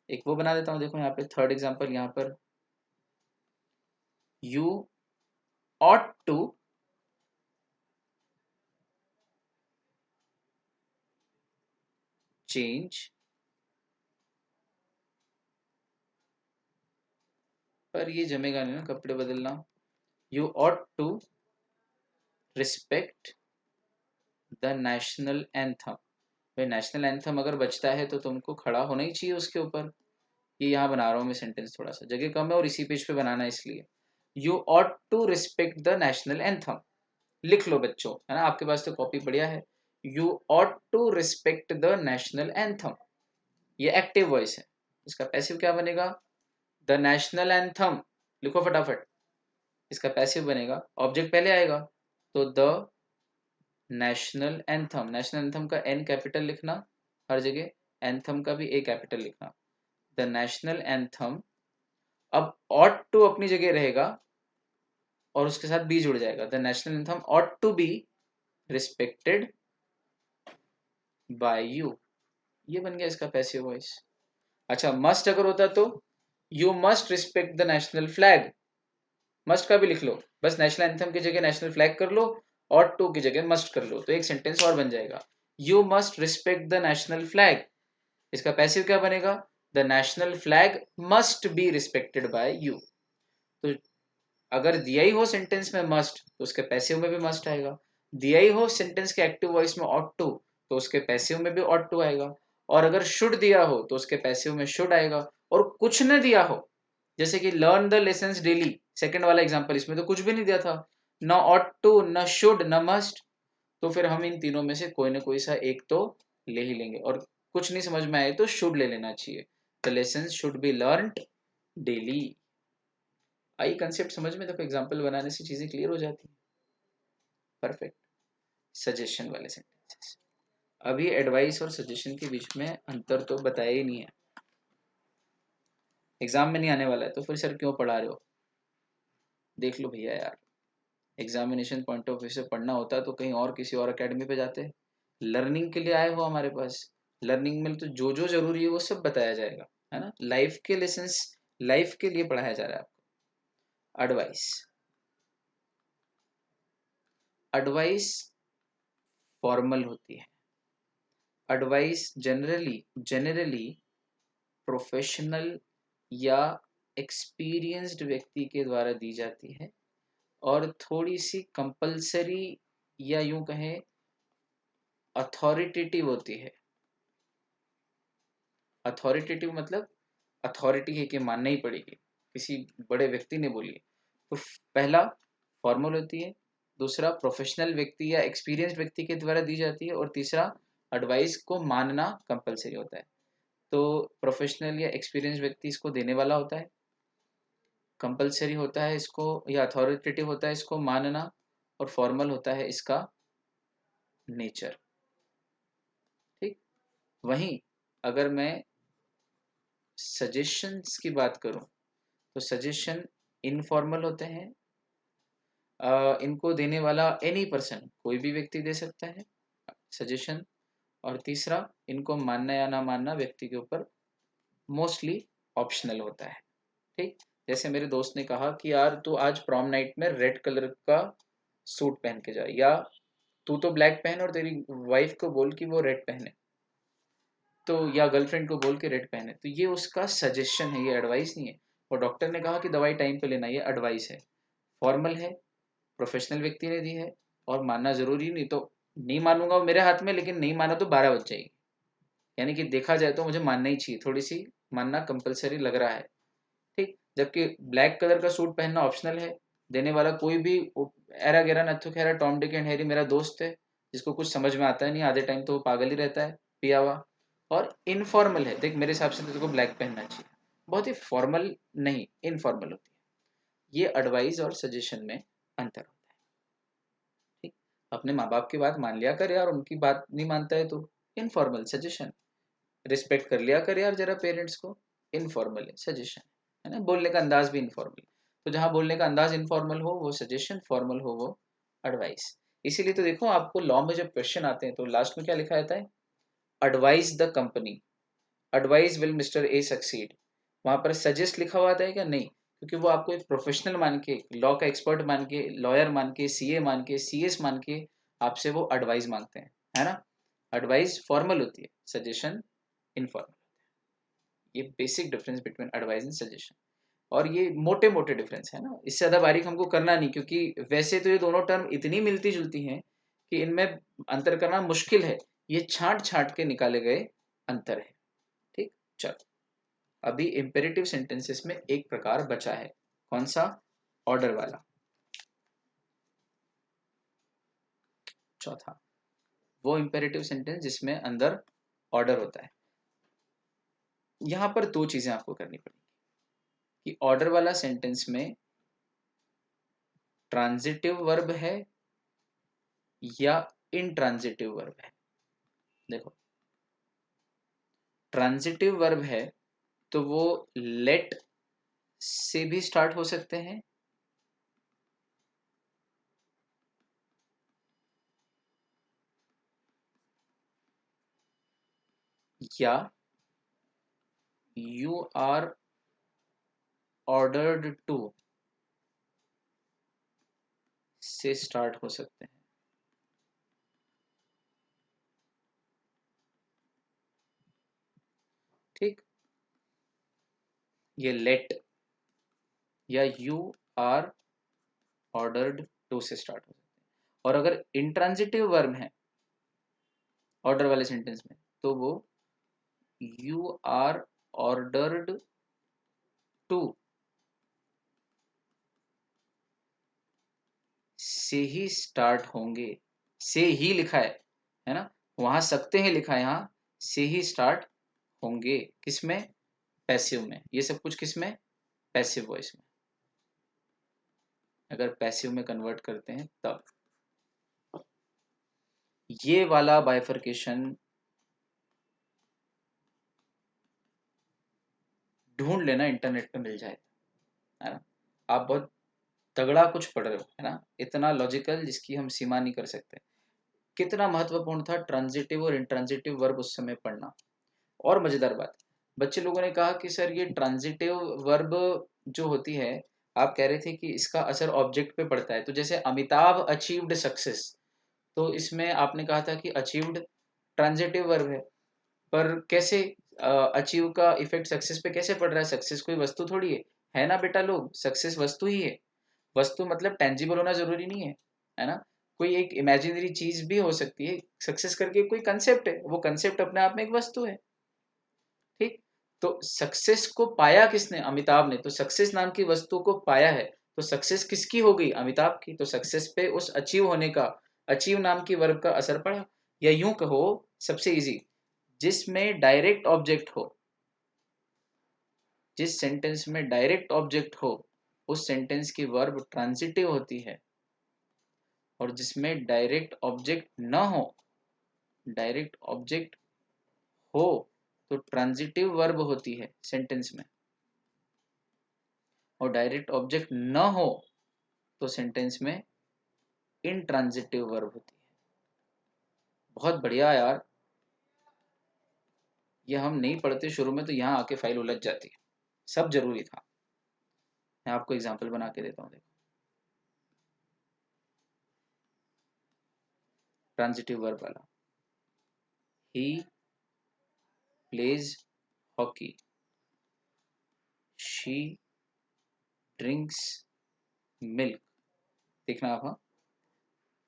एक वो बना देता हूँ। देखो यहाँ पे थर्ड एग्जाम्पल, यहाँ पर यू ऑट टू चेंज, पर ये जमेगा नहीं ना कपड़े बदलना। You ought to respect the national anthem. भाई नेशनल एंथम अगर बचता है तो तुमको खड़ा होना ही चाहिए उसके ऊपर। ये यहाँ बना रहा हूँ मैं सेंटेंस, थोड़ा सा जगह कम है और इसी पेज पे बनाना है, इसलिए you ought to respect the national anthem. लिख लो बच्चों, है ना, आपके पास तो कॉपी बढ़िया है। You ought to respect the national anthem, ये एक्टिव वॉइस है। इसका पैसिव क्या बनेगा, द नेशनल एंथम, लिखो फटाफट। इसका पैसिव बनेगा, ऑब्जेक्ट पहले आएगा, तो the national anthem, national anthem का एन कैपिटल लिखना हर जगह, एंथम का भी ए कैपिटल लिखना, द नेशनल एंथम। अब ऑट टू अपनी जगह रहेगा और उसके साथ बी जुड़ जाएगा, the national anthem ought to be respected by you, ये बन गया इसका पैसिव वॉइस। अच्छा, मस्ट अगर होता तो you must respect the national flag, must का भी लिख लो, बस नेशनल एंथम की जगह नेशनल फ्लैग कर लो और टू की जगह मस्ट कर लो, तो एक सेंटेंस और बन जाएगा, you must respect the national flag. इसका पैसिव क्या बनेगा, the national flag must be respected by you. तो अगर दिया ही हो सेंटेंस में मस्ट, तो उसके पैसिव में भी मस्ट आएगा। दिया ही हो सेंटेंस के एक्टिव वॉइस में ऑट टू, तो उसके पैसिव में भी ऑट टू आएगा। और अगर शुड दिया हो तो उसके पैसिव में शुड आएगा, और कुछ न दिया हो जैसे कि learn the lessons daily, second वाला एग्जांपल, इसमें तो कुछ भी नहीं दिया था, न ऑट टू, न शुड, न मस्ट, तो फिर हम इन तीनों में से कोई ना कोई सा एक तो ले ही लेंगे, और कुछ नहीं समझ में आए तो शुड ले लेना चाहिए। The lessons should be learned daily. I concept समझ में? देखो एग्जांपल बनाने से चीजें क्लियर हो जाती है। परफेक्ट। सजेशन वाले सेंटेंसेस। अभी एडवाइस और सजेशन के बीच में अंतर तो बताया ही नहीं है, एग्जाम में नहीं आने वाला है तो फिर सर क्यों पढ़ा रहे हो? देख लो भैया यार, एग्जामिनेशन पॉइंट ऑफ व्यू से पढ़ना होता तो कहीं और किसी और एकेडमी पे जाते। लर्निंग के लिए आए हो हमारे पास, लर्निंग में तो जो जो जरूरी है वो सब बताया जाएगा, है ना। लाइफ के लेसन्स लाइफ के लिए पढ़ाया जा रहा है आपको। एडवाइस, एडवाइस फॉर्मल होती है। एडवाइस जनरली प्रोफेशनल या एक्सपीरियंस्ड व्यक्ति के द्वारा दी जाती है, और थोड़ी सी कंपलसरी या यूं कहें अथॉरिटेटिव होती है। अथॉरिटेटिव मतलब अथॉरिटी है कि मानना ही पड़ेगी, किसी बड़े व्यक्ति ने बोली है। तो पहला फॉर्मल होती है, दूसरा प्रोफेशनल व्यक्ति या एक्सपीरियंस्ड व्यक्ति के द्वारा दी जाती है, और तीसरा एडवाइस को मानना कंपलसरी होता है। तो प्रोफेशनल या एक्सपीरियंस व्यक्ति इसको देने वाला होता है, कंपलसरी होता है इसको या अथॉरिटेटिव होता है इसको मानना, और फॉर्मल होता है इसका नेचर। ठीक। वहीं अगर मैं सजेशंस की बात करूं तो सजेशन इनफॉर्मल होते हैं, इनको देने वाला एनी पर्सन, कोई भी व्यक्ति दे सकता है सजेशन, और तीसरा इनको मानना या ना मानना व्यक्ति के ऊपर मोस्टली ऑप्शनल होता है। ठीक। जैसे मेरे दोस्त ने कहा कि यार तू आज प्रॉम नाइट में रेड कलर का सूट पहन के जा, या तू तो ब्लैक पहन और तेरी वाइफ को बोल कि वो रेड पहने, तो या गर्लफ्रेंड को बोल के रेड पहने, तो ये उसका सजेशन है, ये एडवाइस नहीं है। और डॉक्टर ने कहा कि दवाई टाइम पे लेना, ये एडवाइस है। फॉर्मल है, प्रोफेशनल व्यक्ति ने दी है, और मानना जरूरी नहीं, तो नहीं मानूंगा वो मेरे हाथ में, लेकिन नहीं माना तो 12 बज जाएगी, यानी कि देखा जाए तो मुझे मानना ही चाहिए, थोड़ी सी मानना कंपलसरी लग रहा है। ठीक। जबकि ब्लैक कलर का सूट पहनना ऑप्शनल है, देने वाला कोई भी एरा गेरा नत्थु खेरा टॉम डिक एंड हैरी मेरा दोस्त है, जिसको कुछ समझ में आता है नहीं, आधे टाइम तो वो पागल ही रहता है पिया हुआ। और इनफॉर्मल है, देख मेरे हिसाब से तो तेरे को ब्लैक पहनना चाहिए, बहुत ही फॉर्मल नहीं, इनफॉर्मल होती है। ये एडवाइस और सजेशन में अंतर होता है। ठीक। अपने माँ बाप की बात मान लिया कर यार, उनकी बात नहीं मानता है तो इनफॉर्मल सजेशन। रिस्पेक्ट कर लिया कर यार जरा पेरेंट्स को, इनफॉर्मल है सजेशन, है ना। बोलने का अंदाज भी इनफॉर्मल, तो जहाँ बोलने का अंदाज इनफॉर्मल हो वो सजेशन, फॉर्मल हो वो एडवाइस। इसीलिए तो देखो आपको लॉ में जब क्वेश्चन आते हैं तो लास्ट में क्या लिखा रहता है, advise the company, advise will mister A succeed. वहां पर सजेस्ट लिखा हुआ आता है क्या? नहीं, क्योंकि वो आपको एक प्रोफेशनल मान के, लॉ का एक्सपर्ट मान के, लॉयर मान के, सीए मान के, सीएस मान के आपसे वो एडवाइस मांगते हैं, है ना। एडवाइस फॉर्मल होती है, सजेशन इनफॉर्मल। ये basic difference between advice and suggestion, और ये मोटे मोटे डिफरेंस है ना, इससे ज़्यादा बारीक हमको करना नहीं, क्योंकि वैसे तो ये दोनों टर्म इतनी मिलती जुलती हैं कि इनमें अंतर करना मुश्किल है, ये छांट छांट के निकाले गए अंतर है। ठीक। चलो, अभी इम्पेरेटिव सेंटेंसेस में एक प्रकार बचा है, कौन सा? ऑर्डर वाला, चौथा, वो इम्पेरेटिव सेंटेंस जिसमें अंदर ऑर्डर होता है। यहां पर दो चीजें आपको करनी पड़ेगी, कि ऑर्डर वाला सेंटेंस में ट्रांजिटिव वर्ब है या इनट्रांजिटिव वर्ब है। देखो, ट्रांजिटिव वर्ब है तो वो लेट से भी स्टार्ट हो सकते हैं, या यू आर ऑर्डर्ड टू से स्टार्ट हो सकते हैं। ठीक। ये लेट या यू आर ऑर्डर्ड टू से स्टार्ट हो सकते हैं, और अगर इंट्रांजिटिव वर्ब है ऑर्डर वाले सेंटेंस में तो वो यू आर ऑर्डर्ड टू से ही स्टार्ट होंगे। से ही लिखा है ना, वहां सकते हैं लिखा है, यहाँ से ही स्टार्ट होंगे। किसमें? पैसिव में। ये सब कुछ किसमें? पैसिव वॉइस में। अगर पैसिव में कन्वर्ट करते हैं तब ये वाला बाइफर्केशन ढूंढ लेना, इंटरनेट पे मिल जाए, है ना। आप बहुत तगड़ा कुछ पढ़ रहे हो, है ना, इतना लॉजिकल जिसकी हम सीमा नहीं कर सकते। कितना महत्वपूर्ण था ट्रांजिटिव और इंट्रांजिटिव वर्ब उस समय पढ़ना। और मजेदार बात, बच्चे लोगों ने कहा कि सर ये ट्रांजिटिव वर्ब जो होती है, आप कह रहे थे कि इसका असर ऑब्जेक्ट पे पड़ता है। तो जैसे अमिताभ अचीव्ड सक्सेस, तो इसमें आपने कहा था कि अचीव्ड ट्रांजिटिव वर्ब है, पर कैसे अचीव का इफेक्ट सक्सेस पे कैसे पड़ रहा है? सक्सेस कोई वस्तु थोड़ी है ना बेटा, लोग, सक्सेस वस्तु ही है। वस्तु मतलब टेंजिबल होना जरूरी नहीं है ना। कोई एक इमेजिनरी चीज भी हो सकती है। सक्सेस करके कोई कंसेप्ट है, वो कंसेप्ट अपने आप में एक वस्तु है। ठीक। तो सक्सेस को पाया किसने? अमिताभ ने। तो सक्सेस नाम की वस्तु को पाया है, तो सक्सेस किसकी हो गई? अमिताभ की। तो सक्सेस पे उस अचीव होने का, अचीव नाम की वर्ब का असर पड़ा। या यूं कहो, सबसे इजी, जिसमें डायरेक्ट ऑब्जेक्ट हो, जिस सेंटेंस में डायरेक्ट ऑब्जेक्ट हो, उस सेंटेंस की वर्ब ट्रांजिटिव होती है। और जिसमें डायरेक्ट ऑब्जेक्ट न हो, डायरेक्ट ऑब्जेक्ट हो तो ट्रांजिटिव वर्ब होती है सेंटेंस में। और डायरेक्ट ऑब्जेक्ट न हो तो सेंटेंस में इनट्रांजिटिव वर्ब होती है। बहुत बढ़िया यार, ये हम नहीं पढ़ते शुरू में तो यहाँ आके फाइल उलझ जाती है। सब जरूरी था। मैं आपको एग्जांपल बना के देता हूँ, देखो। ट्रांजिटिव वर्ब वाला, ही plays hockey, she drinks milk. देखना आप, हाँ।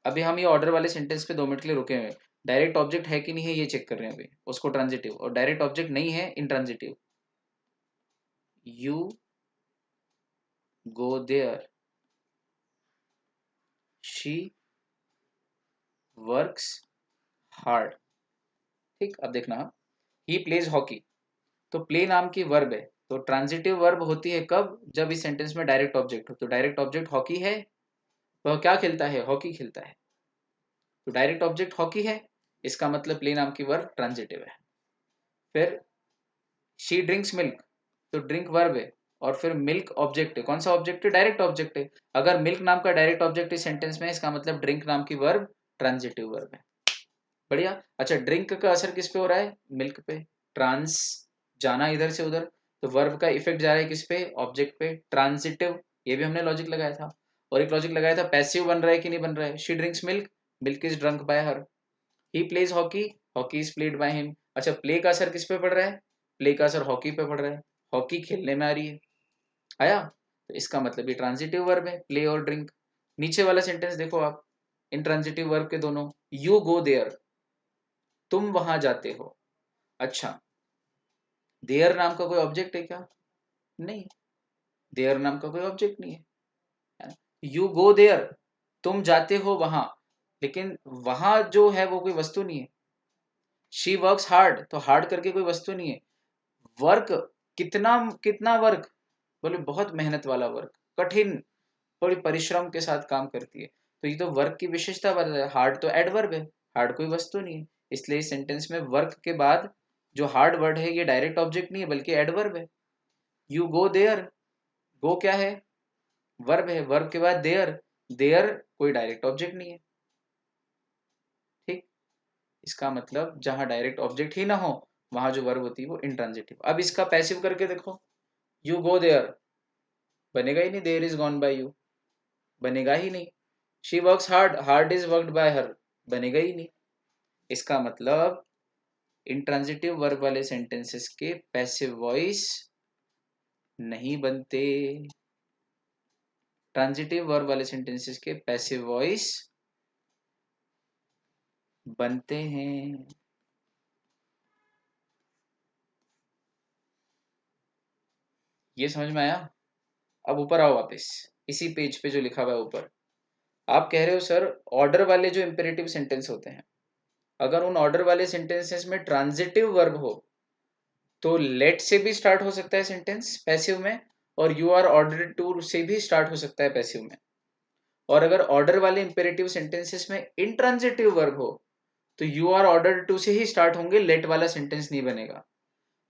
अभी हम ये ऑर्डर वाले सेंटेंस पे 2 मिनट के लिए रुके हुए हैं। डायरेक्ट ऑब्जेक्ट है कि नहीं है ये चेक कर रहे हैं अभी, उसको ट्रांजिटिव। और डायरेक्ट ऑब्जेक्ट नहीं है, intransitive. You go there, she works hard. ठीक, अब देखना, ही प्लेज हॉकी, तो प्ले नाम की वर्ब है, तो ट्रांजिटिव वर्ब होती है कब? जब इस सेंटेंस में डायरेक्ट ऑब्जेक्ट हो। तो डायरेक्ट ऑब्जेक्ट हॉकी है, वह क्या खेलता है? हॉकी खेलता है। तो डायरेक्ट ऑब्जेक्ट हॉकी है, इसका मतलब प्ले नाम की वर्ब ट्रांजिटिव है। फिर शी ड्रिंक्स मिल्क, तो ड्रिंक वर्ब है, और फिर मिल्क ऑब्जेक्ट है। कौन सा ऑब्जेक्ट है? डायरेक्ट ऑब्जेक्ट है। अगर मिल्क नाम का डायरेक्ट ऑब्जेक्ट इस सेंटेंस में है, इसका मतलब ड्रिंक नाम की वर्ब ट्रांजिटिव वर्ब है। बढ़िया। अच्छा, ड्रिंक का असर किस पे हो रहा है? मिल्क पे। ट्रांस, जाना इधर से उधर, तो वर्ब का इफेक्ट जा रहा है किस पे? ऑब्जेक्ट पे। ट्रांजिटिव, ये भी हमने लॉजिक लगाया था। और एक लॉजिक लगाया था, पैसिव बन रहा है कि नहीं बन रहा है। She drinks milk, milk is drunk by her. He plays hockey, hockey is played by him. अच्छा, प्ले का असर किस पे पड़ रहा है? प्ले का असर हॉकी पे पड़ रहा है, हॉकी खेलने में आ रही है। आया? तो इसका मतलब ये ट्रांजिटिव वर्ब है, प्ले और ड्रिंक। नीचे वाला सेंटेंस देखो आप, इन ट्रांजिटिव वर्ब के दोनों। यू गो देयर, तुम वहां जाते हो। अच्छा, देयर नाम का कोई ऑब्जेक्ट है क्या? नहीं, देयर नाम का कोई ऑब्जेक्ट नहीं है। यू गो देयर, तुम जाते हो वहां, लेकिन वहां जो है वो कोई वस्तु नहीं है। शी वर्क्स हार्ड, तो हार्ड करके कोई वस्तु नहीं है। वर्क, कितना कितना वर्क? बोले बहुत मेहनत वाला वर्क, कठिन, बड़ी परिश्रम के साथ काम करती है। तो ये तो वर्क की विशेषता बता है। हार्ड तो एडवर्ब है, हार्ड कोई वस्तु नहीं है। इसलिए इस सेंटेंस में वर्क के बाद जो हार्ड वर्ड है ये डायरेक्ट ऑब्जेक्ट नहीं है बल्कि एडवर्ब है। यू गो देयर, गो क्या है? वर्ब है, वर्ब के बाद देयर, देयर कोई डायरेक्ट ऑब्जेक्ट नहीं है। ठीक, इसका मतलब जहां डायरेक्ट ऑब्जेक्ट ही ना हो, वहां जो वर्ब होती है वो इंट्रांजिटिव। अब इसका पैसिव करके देखो, यू गो देयर, बनेगा ही नहीं। There is gone by you, बनेगा ही नहीं। She works hard, hard is worked by her, बनेगा ही नहीं। इसका मतलब इंट्रांजिटिव वर्ब वाले सेंटेंसेस के पैसिव वॉइस नहीं बनते। ट्रांजिटिव वर्ब वाले सेंटेंसेस के पैसिव वॉइस बनते हैं। ये समझ में आया? अब ऊपर आओ वापस, इसी पेज पे जो लिखा हुआ है ऊपर। आप कह रहे हो सर ऑर्डर वाले जो इंपेरेटिव सेंटेंस होते हैं, अगर उन ऑर्डर वाले सेंटेंसेस में ट्रांजिटिव वर्ब हो तो लेट से भी स्टार्ट हो सकता है सेंटेंस पैसिव में, और यू आर ऑर्डर्ड टू से भी स्टार्ट हो सकता है पैसिव में। और अगर ऑर्डर वाले इंपेरेटिव सेंटेंसेस में इंट्रांजिटिव वर्ब हो तो यू आर ऑर्डर्ड टू से ही स्टार्ट होंगे, लेट वाला सेंटेंस नहीं बनेगा।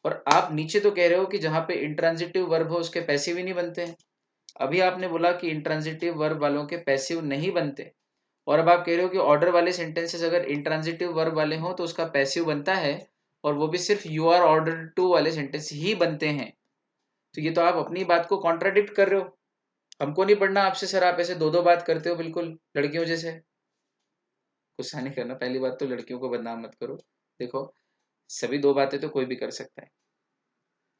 और आप नीचे तो कह रहे हो कि जहां पे इंट्रांजिटिव वर्ब हो उसके पैसिव ही नहीं बनते हैं। अभी आपने बोला कि इंट्रांजिटिव वर्ब वालों के पैसिव नहीं बनते, और अब आप कह रहे हो कि ऑर्डर वाले सेंटेंसेस अगर इंट्रांजिटिव वर्ब वाले हों तो उसका पैसिव बनता है, और वो भी सिर्फ यू आर ऑर्डर टू वाले सेंटेंस ही बनते हैं। तो ये तो आप अपनी बात को कॉन्ट्राडिक्ट कर रहे हो। हमको नहीं पढ़ना आपसे सर, आप ऐसे दो दो बात करते हो बिल्कुल लड़कियों जैसे। गुस्सा नहीं करना, पहली बात तो लड़कियों को बदनाम मत करो। देखो, सभी दो बातें तो कोई भी कर सकता है,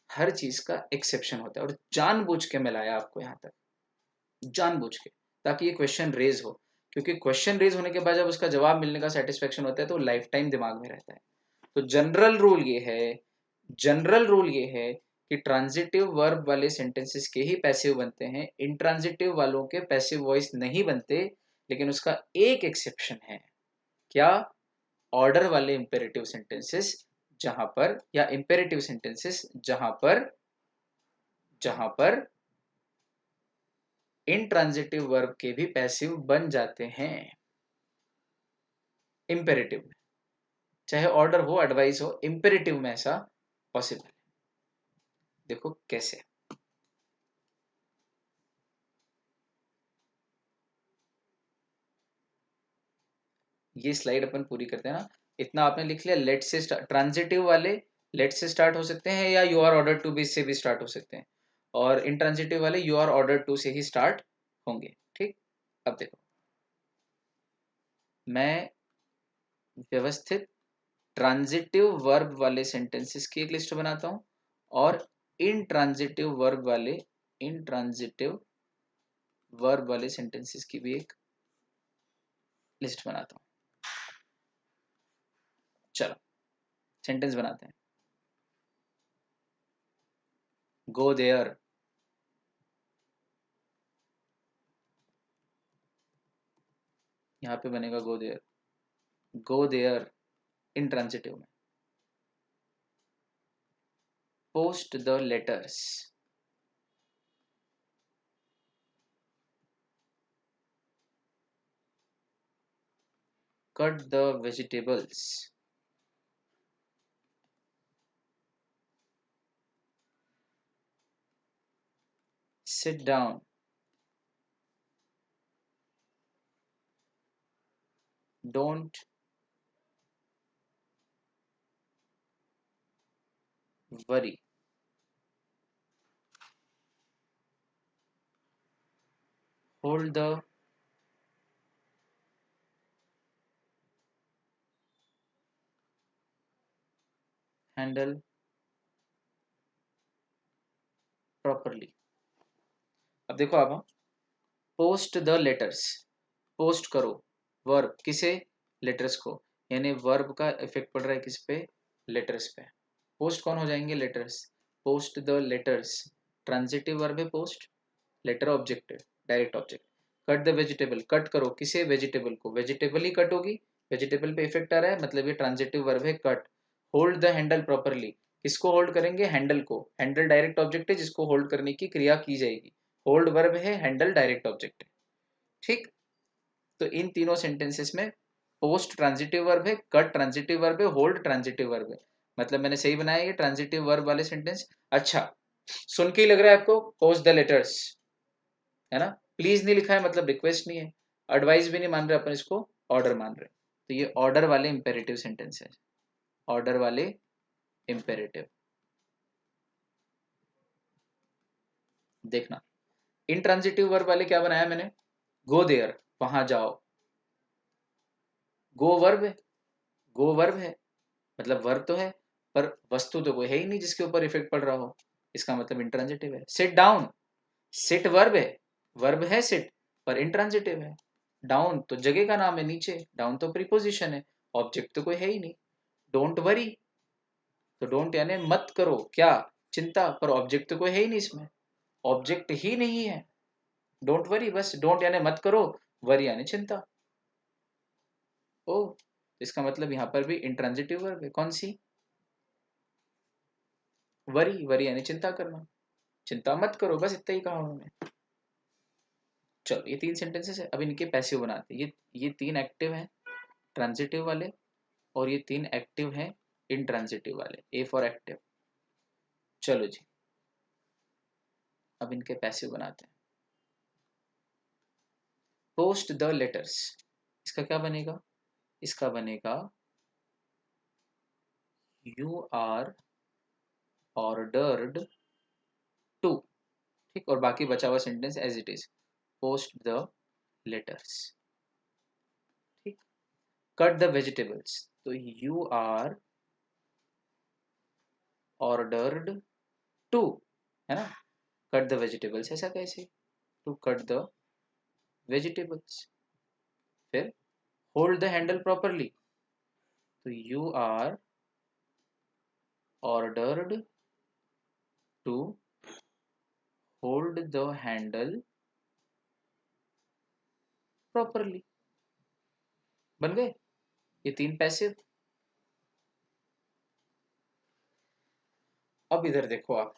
हर चीज का एक्सेप्शन होता है, और जानबूझ के मैं लाया आपको यहाँ तक, जानबूझ के, ताकि ये क्वेश्चन रेज हो। क्योंकि क्वेश्चन रेज होने के बाद जब उसका जवाब मिलने का सेटिस्फेक्शन होता है तो लाइफ टाइम दिमाग में रहता है। तो जनरल रूल ये है कि ट्रांजिटिव वर्ब वाले सेंटेंसेस के ही पैसिव बनते हैं, इंट्रांजिटिव वालों के पैसिव वॉइस नहीं बनते। लेकिन उसका एक एक्सेप्शन है, क्या? ऑर्डर वाले इंपेरेटिव सेंटेंसेस जहां पर, या इंपेरेटिव सेंटेंसेस जहां पर इंट्रांजिटिव वर्ब के भी पैसिव बन जाते हैं इंपेरेटिव में। चाहे ऑर्डर हो, एडवाइस हो, इंपेरेटिव में ऐसा पॉसिबल है। देखो कैसे। ये स्लाइड अपन पूरी करते हैं ना। इतना आपने लिख लिया, लेट से ट्रांजिटिव वाले लेट से स्टार्ट हो सकते हैं, या you are order to be से भी स्टार्ट हो सकते हैं, और इंट्रांजिटिव वाले यू आर ऑर्डर टू से ही स्टार्ट होंगे। ठीक, अब देखो, मैं व्यवस्थित ट्रांजिटिव वर्ब वाले सेंटेंसेस की एक लिस्ट बनाता हूं, और इंट्रांजिटिव वर्ब वाले सेंटेंसेस की भी एक लिस्ट बनाता हूं। चलो सेंटेंस बनाते हैं। गो देयर, यहाँ पे बनेगा go there. Go there intransitive में। Post the letters, cut the vegetables, sit down, don't worry, hold the handle properly. अब देखो आप, पोस्ट द लेटर्स, पोस्ट करो वर्ब, किसे? लेटर्स को। यानी वर्ब का इफेक्ट पड़ रहा है किस पे? लेटर्स पे। पोस्ट कौन हो जाएंगे? Letters. Post the letters, transitive verb है पोस्ट, लेटर ऑब्जेक्ट है, direct object. Cut the vegetable, cut करो किसे? वेजिटेबल को। वेजिटेबल ही कट होगी, वेजिटेबल पे इफेक्ट आ रहा है, मतलब ये ट्रांजिटिव वर्ब है cut. Hold the handle properly, किसको होल्ड करेंगे? हैंडल को। हैंडल डायरेक्ट ऑब्जेक्ट है जिसको होल्ड करने की क्रिया की जाएगी। होल्ड वर्ब है, हैंडल डायरेक्ट ऑब्जेक्ट है। ठीक, तो इन तीनों सेंटेंसेस में पोस्ट ट्रांजिटिव वर्ब है, कट ट्रांजिटिव वर्ब है, होल्ड ट्रांजिटिव वर्ब है। मतलब मैंने सही बनाया ये ट्रांजिटिव वर्ब वाले सेंटेंस। अच्छा, सुन के ही लग रहा है आपको पोस्ट द लेटर्स, है ना? प्लीज नहीं लिखा है मतलब रिक्वेस्ट नहीं है, एडवाइस भी नहीं मान रहे अपन, इसको ऑर्डर मान रहे। तो ये ऑर्डर वाले इंपेरेटिव सेंटेंस है, ऑर्डर वाले इंपेरेटिव। देखना, इंट्रांजिटिव वर्ब वाले क्या बनाया मैंने? गो देयर, वहां जाओ। गो वर्ब है, गो वर्ब है, मतलब वर्ब तो है, पर वस्तु तो कोई है ही नहीं जिसके ऊपर इफेक्ट पड़ रहा हो, इसका मतलब इंट्रांजिटिव है। सिट डाउन, सिट वर्ब है, वर्ब है सिट, पर इंट्रांजिटिव है। डाउन तो जगह का नाम है, नीचे, डाउन तो प्रीपोजिशन है, ऑब्जेक्ट तो कोई है ही नहीं। डोंट वरी, तो डोंट यानी मत करो, क्या? चिंता, पर ऑब्जेक्ट तो कोई है ही नहीं इसमें, ऑब्जेक्ट ही नहीं है। डोंट वरी, बस डोंट यानी मत करो, वरी यानी चिंता। ओ, इसका मतलब यहाँ पर भी इंट्रांजिटिव वर्ब है, कौन सी? वरी, वरी यानी चिंता करना, चिंता मत करो, बस इतना ही कहा उन्होंने। चलो ये 3 सेंटेंसेस है, अब इनके पैसिव बनाते हैं। ये 3 एक्टिव हैं ट्रांजिटिव वाले, और ये 3 एक्टिव हैं इंट्रांजिटिव वाले, ए फॉर एक्टिव। चलो जी, अब इनके पैसिव बनाते हैं। पोस्ट द लेटर्स, इसका क्या बनेगा? इसका बनेगा यू आर ऑर्डर्ड टू, ठीक, और बाकी बचा हुआ sentence as it is, post the letters, ठीक। कट द वेजिटेबल्स, तो यू आर ऑर्डर्ड टू, है ना, कट द वेजिटेबल्स, ऐसा कैसे? To cut the vegetables. फिर होल्ड द हैंडल प्रॉपरली, तो you are ordered to hold the handle properly. बन गए ये 3 पैसिव। अब इधर देखो आप,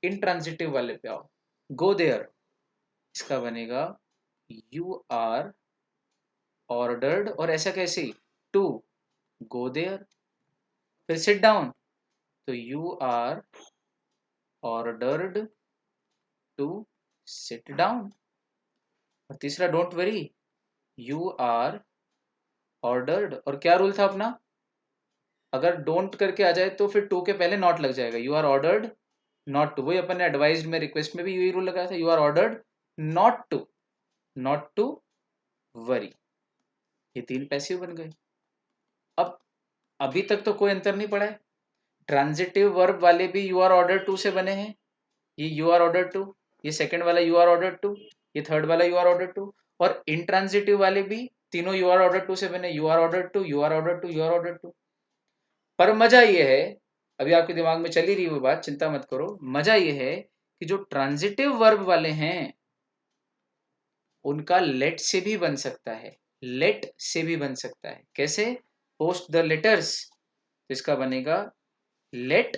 इंट्रांजिटिव वाले पे आओ, गो देयर, इसका बनेगा यू आर ऑर्डर्ड, और ऐसा कैसे? To go there. फिर सिट डाउन, तो you are ordered to sit down. और तीसरा don't worry, you are ordered, और क्या रूल था अपना? अगर डोंट करके आ जाए तो फिर टू के पहले नॉट लग जाएगा, you are ordered not to, वही अपन ने एडवाइज्ड में रिक्वेस्ट में भी यही रूल लगाया था, you are ordered not to worry. ये 3 पैसिव बन गए। अब अभी तक तो कोई अंतर नहीं पड़ा है, ट्रांजिटिव वर्ब वाले भी यू आर ऑर्डर टू से बने हैं, ये यू आर ऑर्डर टू, ये सेकंड वाला यू आर ऑर्डर टू, ये थर्ड वाला यू आर ऑर्डर टू, और इंट्रांजिटिव वाले भी तीनों यू आर ऑर्डर टू से बने, you are order to, you are order to, you are order to. पर मजा ये है, अभी आपके दिमाग में चली रही वो बात, चिंता मत करो, मजा ये है कि जो ट्रांजिटिव वर्ब वाले हैं उनका लेट से भी बन सकता है, लेट से भी बन सकता है। कैसे? पोस्ट द लेटर्स, तो इसका बनेगा लेट,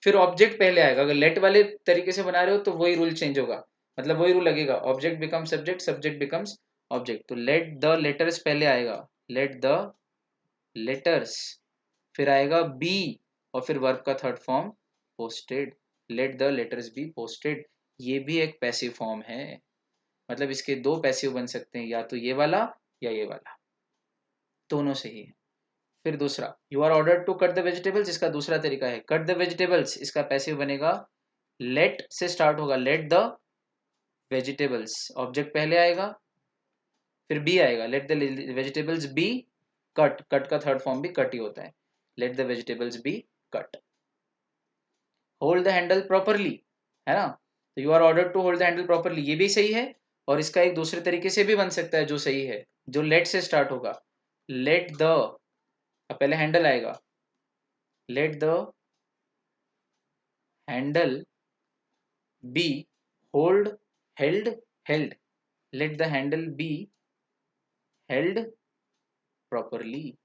फिर ऑब्जेक्ट पहले आएगा। अगर लेट वाले तरीके से बना रहे हो तो वही रूल चेंज होगा, मतलब वही रूल लगेगा, object become subject, subject becomes object. तो लेट द लेटर्स पहले आएगा, लेट द लेटर्स, फिर आएगा बी, और फिर वर्ब का third form posted, let the letters be posted. ये भी एक पैसिव फॉर्म है, मतलब इसके 2 पैसिव बन सकते हैं, या तो ये वाला या ये वाला, दोनों सही है। फिर दूसरा, you are order to cut the vegetables, इसका दूसरा तरीका है कट द वेजिटेबल्स, इसका पैसिव बनेगा लेट से स्टार्ट होगा, लेट द वेजिटेबल्स, ऑब्जेक्ट पहले आएगा, फिर बी आएगा, let the vegetables be cut, cut का थर्ड फॉर्म भी कट ही होता है, let the vegetables be cut. Hold the handle properly, है ना, तो you are order to hold the handle properly, ये भी सही है, और इसका एक दूसरे तरीके से भी बन सकता है जो सही है, जो लेट से स्टार्ट होगा, लेट द, अब पहले हैंडल आएगा, let the handle be hold held held, let the handle be held properly.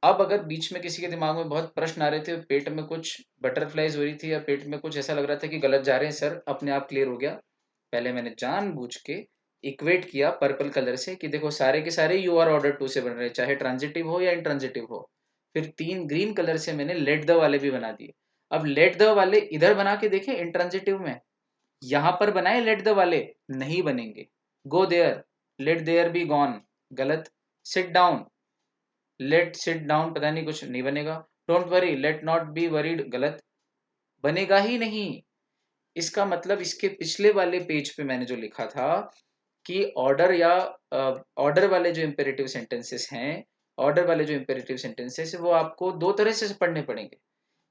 अब अगर बीच में किसी के दिमाग में बहुत प्रश्न आ रहे थे, पेट में कुछ बटरफ्लाइज हो रही थी, या पेट में कुछ ऐसा लग रहा था कि गलत जा रहे हैं सर, अपने आप क्लियर हो गया। पहले मैंने जानबूझ के इक्वेट किया पर्पल कलर से कि देखो सारे के सारे यू आर ऑर्डर टू से बन रहे हैं, चाहे ट्रांजिटिव हो या इंट्रांजिटिव हो। फिर 3 ग्रीन कलर से मैंने लेट द वाले भी बना दिए। अब लेट द वाले इधर बना के देखें इंट्रांजिटिव में, यहां पर बनाए लेट द वाले, नहीं बनेंगे। Go there, let there be gone, गलत। Sit down, let sit down, पता नहीं कुछ नहीं बनेगा। Don't worry, let not be worried, गलत, बनेगा ही नहीं। इसका मतलब इसके पिछले वाले पेज पे मैंने जो लिखा था कि ऑर्डर या ऑर्डर वाले जो इंपेरेटिव सेंटेंसेस हैं, ऑर्डर वाले जो इंपेरेटिव सेंटेंसेस है वो आपको 2 तरह से पढ़ने पड़ेंगे।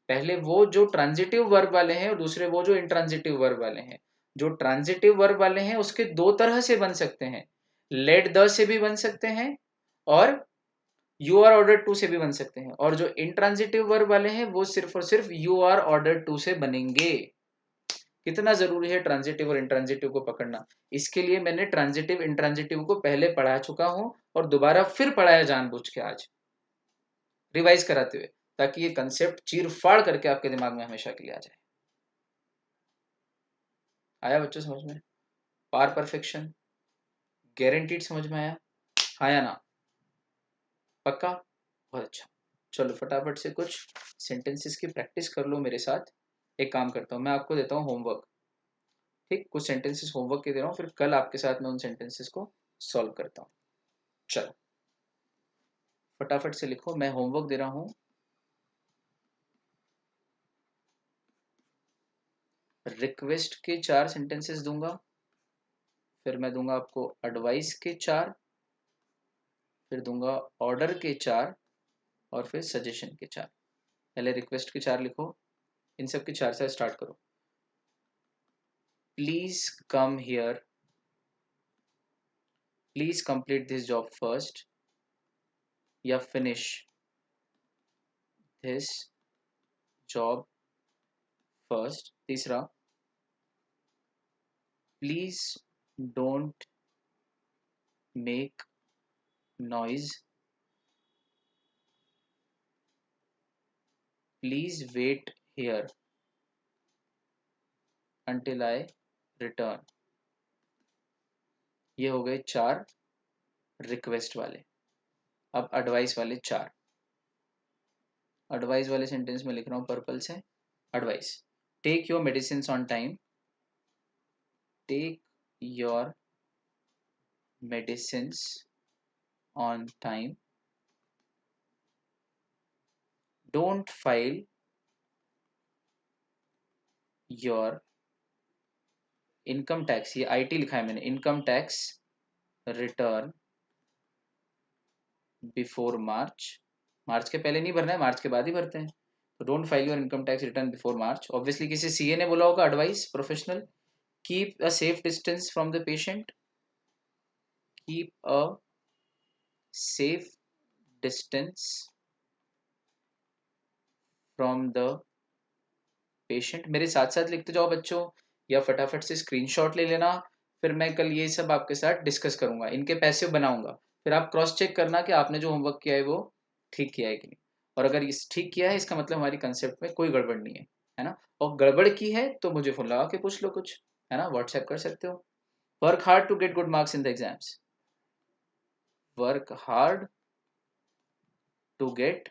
पहले वो जो ट्रांजिटिव वर्ब वाले हैं, और दूसरे वो जो इंट्रांजिटिव वर्ब वाले हैं। जो ट्रांजिटिव वर्ब वाले हैं उसके 2 तरह से बन सकते हैं, लेट द से भी बन सकते हैं, और यू आर ऑर्डर टू से भी बन सकते हैं, और जो इंट्रांजिटिव वर्ब वाले हैं वो सिर्फ और सिर्फ यू आर ऑर्डर टू से बनेंगे। कितना जरूरी है ट्रांजिटिव और इंट्रांजिटिव को पकड़ना, इसके लिए मैंने ट्रांजिटिव इंट्रांजिटिव को पहले पढ़ा चुका हूं और दोबारा फिर पढ़ाया जानबूझ के आज, रिवाइज कराते हुए, ताकि ये कंसेप्ट चीर फाड़ करके आपके दिमाग में हमेशा के लिए आ जाए। आया बच्चों समझ में? पार परफेक्शन गारंटीड समझ में आया? आया ना? पक्का? बहुत अच्छा। चलो फटाफट से कुछ सेंटेंसेस की प्रैक्टिस कर लो मेरे साथ। एक काम करता हूँ, मैं आपको देता हूँ होमवर्क। ठीक, कुछ सेंटेंसेस होमवर्क के दे रहा हूँ, फिर कल आपके साथ मैं उन सेंटेंसेस को सॉल्व करता हूँ। चलो फटाफट से लिखो, मैं होमवर्क दे रहा हूँ। रिक्वेस्ट के 4 सेंटेंसेस दूंगा, फिर मैं दूंगा आपको एडवाइस के 4, फिर दूंगा ऑर्डर के 4, और फिर सजेशन के 4। पहले रिक्वेस्ट के 4 लिखो, इन सब के 4 से स्टार्ट करो। Please come here, please complete this job first, या फिनिश दिस जॉब फर्स्ट। तीसरा, please don't make noise, please wait here until I return। ये हो गए 4 रिक्वेस्ट वाले। अब एडवाइस वाले 4। एडवाइस वाले सेंटेंस में लिख रहा हूँ पर्पल से। Advice, take your medicine on time, take your medicine on time, don't file your income tax, ये आईटी लिखा है मैंने, income tax return before March. मार्च के पहले नहीं भरना है, मार्च के बाद ही भरते हैं। तो don't file your income tax return before March. Obviously किसी सीए ने बोला होगा advice, professional. Keep a safe distance from the patient, keep a safe distance from the patient. मेरे साथ साथ लिखते जाओ बच्चों, या फटाफट से स्क्रीनशॉट ले लेना, फिर मैं कल ये सब आपके साथ डिस्कस करूंगा, इनके पैसे बनाऊंगा, फिर आप क्रॉस चेक करना कि आपने जो होमवर्क किया है वो ठीक किया है कि नहीं। और अगर इस ठीक किया है, इसका मतलब हमारी कंसेप्ट में कोई गड़बड़ नहीं है ना। और गड़बड़ की है तो मुझे फोन लगा के पूछ लो कुछ, है ना, व्हाट्सएप कर सकते हो। Work hard to get good marks in the exams, work hard to get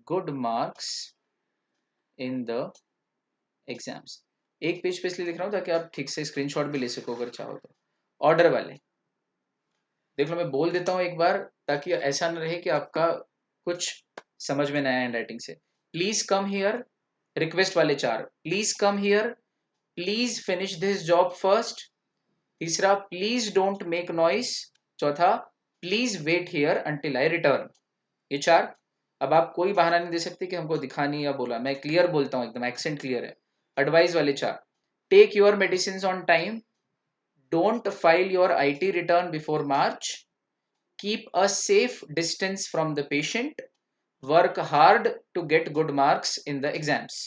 good marks in the exams. एक पेज पे इसलिए लिख रहा हूँ ताकि आप ठीक से स्क्रीनशॉट भी ले सको अगर चाहो तो। ऑर्डर वाले देख लो, मैं बोल देता हूँ एक बार, ताकि ऐसा ना रहे कि आपका कुछ समझ में ना आए हैंड राइटिंग से। प्लीज कम हियर, रिक्वेस्ट वाले 4, please come here, please finish this job first. तीसरा, प्लीज डोंट मेक नॉइस। चौथा, please wait here until I return. ये 4। अब आप कोई बहाना नहीं दे सकते कि हमको दिखा नहीं या बोला, मैं क्लियर बोलता हूँ, एकदम एक्सेंट क्लियर है। एडवाइस वाले 4, take your medicine on time, don't file your IT return before March, keep a safe distance from the patient, work hard to get good marks in the exams.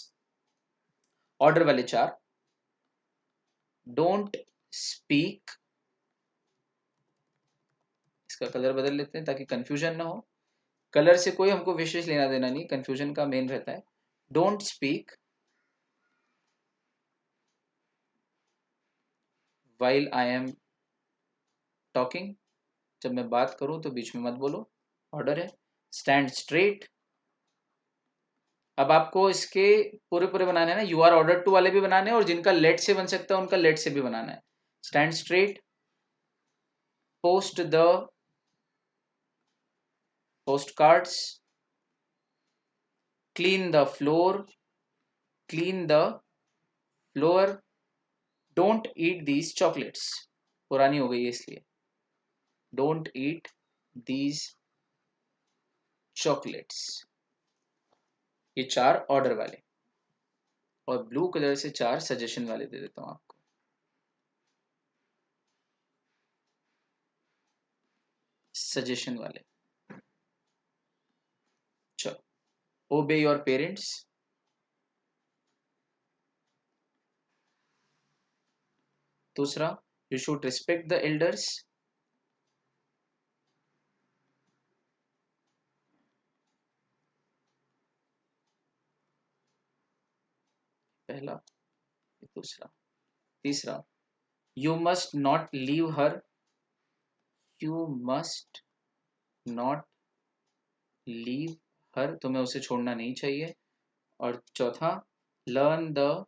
Order वाले 4, don't speak, इसका colour बदल लेते हैं ताकि confusion ना हो। Colour से कोई हमको विशेष लेना देना नहीं, कंफ्यूजन का मेन रहता है। Don't speak while I am talking, जब मैं बात करूं तो बीच में मत बोलो, ऑर्डर है। स्टैंड स्ट्रेट, अब आपको इसके पूरे पूरे बनाने हैं ना, यू आर ऑर्डर टू वाले भी बनाने हैं, और जिनका लेट से बन सकता है उनका लेट से भी बनाना है। Stand straight, post the post cards, clean the floor, clean the floor, don't eat these chocolates, पुरानी हो गई है इसलिए, डोंट ईट दीज चॉकलेट्स। ये 4 ऑर्डर वाले, और ब्लू कलर से 4 सजेशन वाले दे देता हूं आपको। सजेशन वाले ओबे योर पेरेंट्स। दूसरा, you should respect the elders. पहला, दूसरा। तीसरा, you must not leave her. You must not leave her, तुम्हें उसे छोड़ना नहीं चाहिए। और चौथा, लर्न द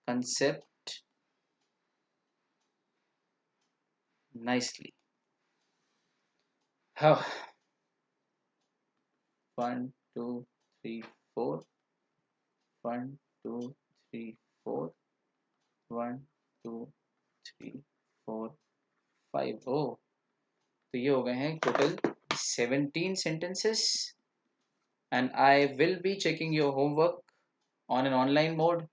कंसेप्ट नाइसली। हाँ, 1 2 3 4, 1 2 3 4, 1 2 3 4 5। ओ, तो ये हो गए हैं total 17 sentences. And I will be checking your homework on an online mode.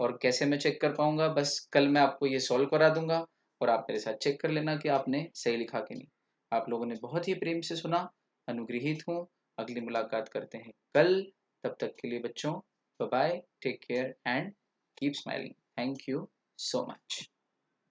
और कैसे मैं चेक कर पाऊंगा, बस कल मैं आपको ये सॉल्व करा दूंगा और आप मेरे साथ चेक कर लेना कि आपने सही लिखा कि नहीं। आप लोगों ने बहुत ही प्रेम से सुना, अनुग्रहित हूँ। अगली मुलाकात करते हैं कल। तब तक के लिए बच्चों, bye bye, take care and keep smiling. Thank you so much.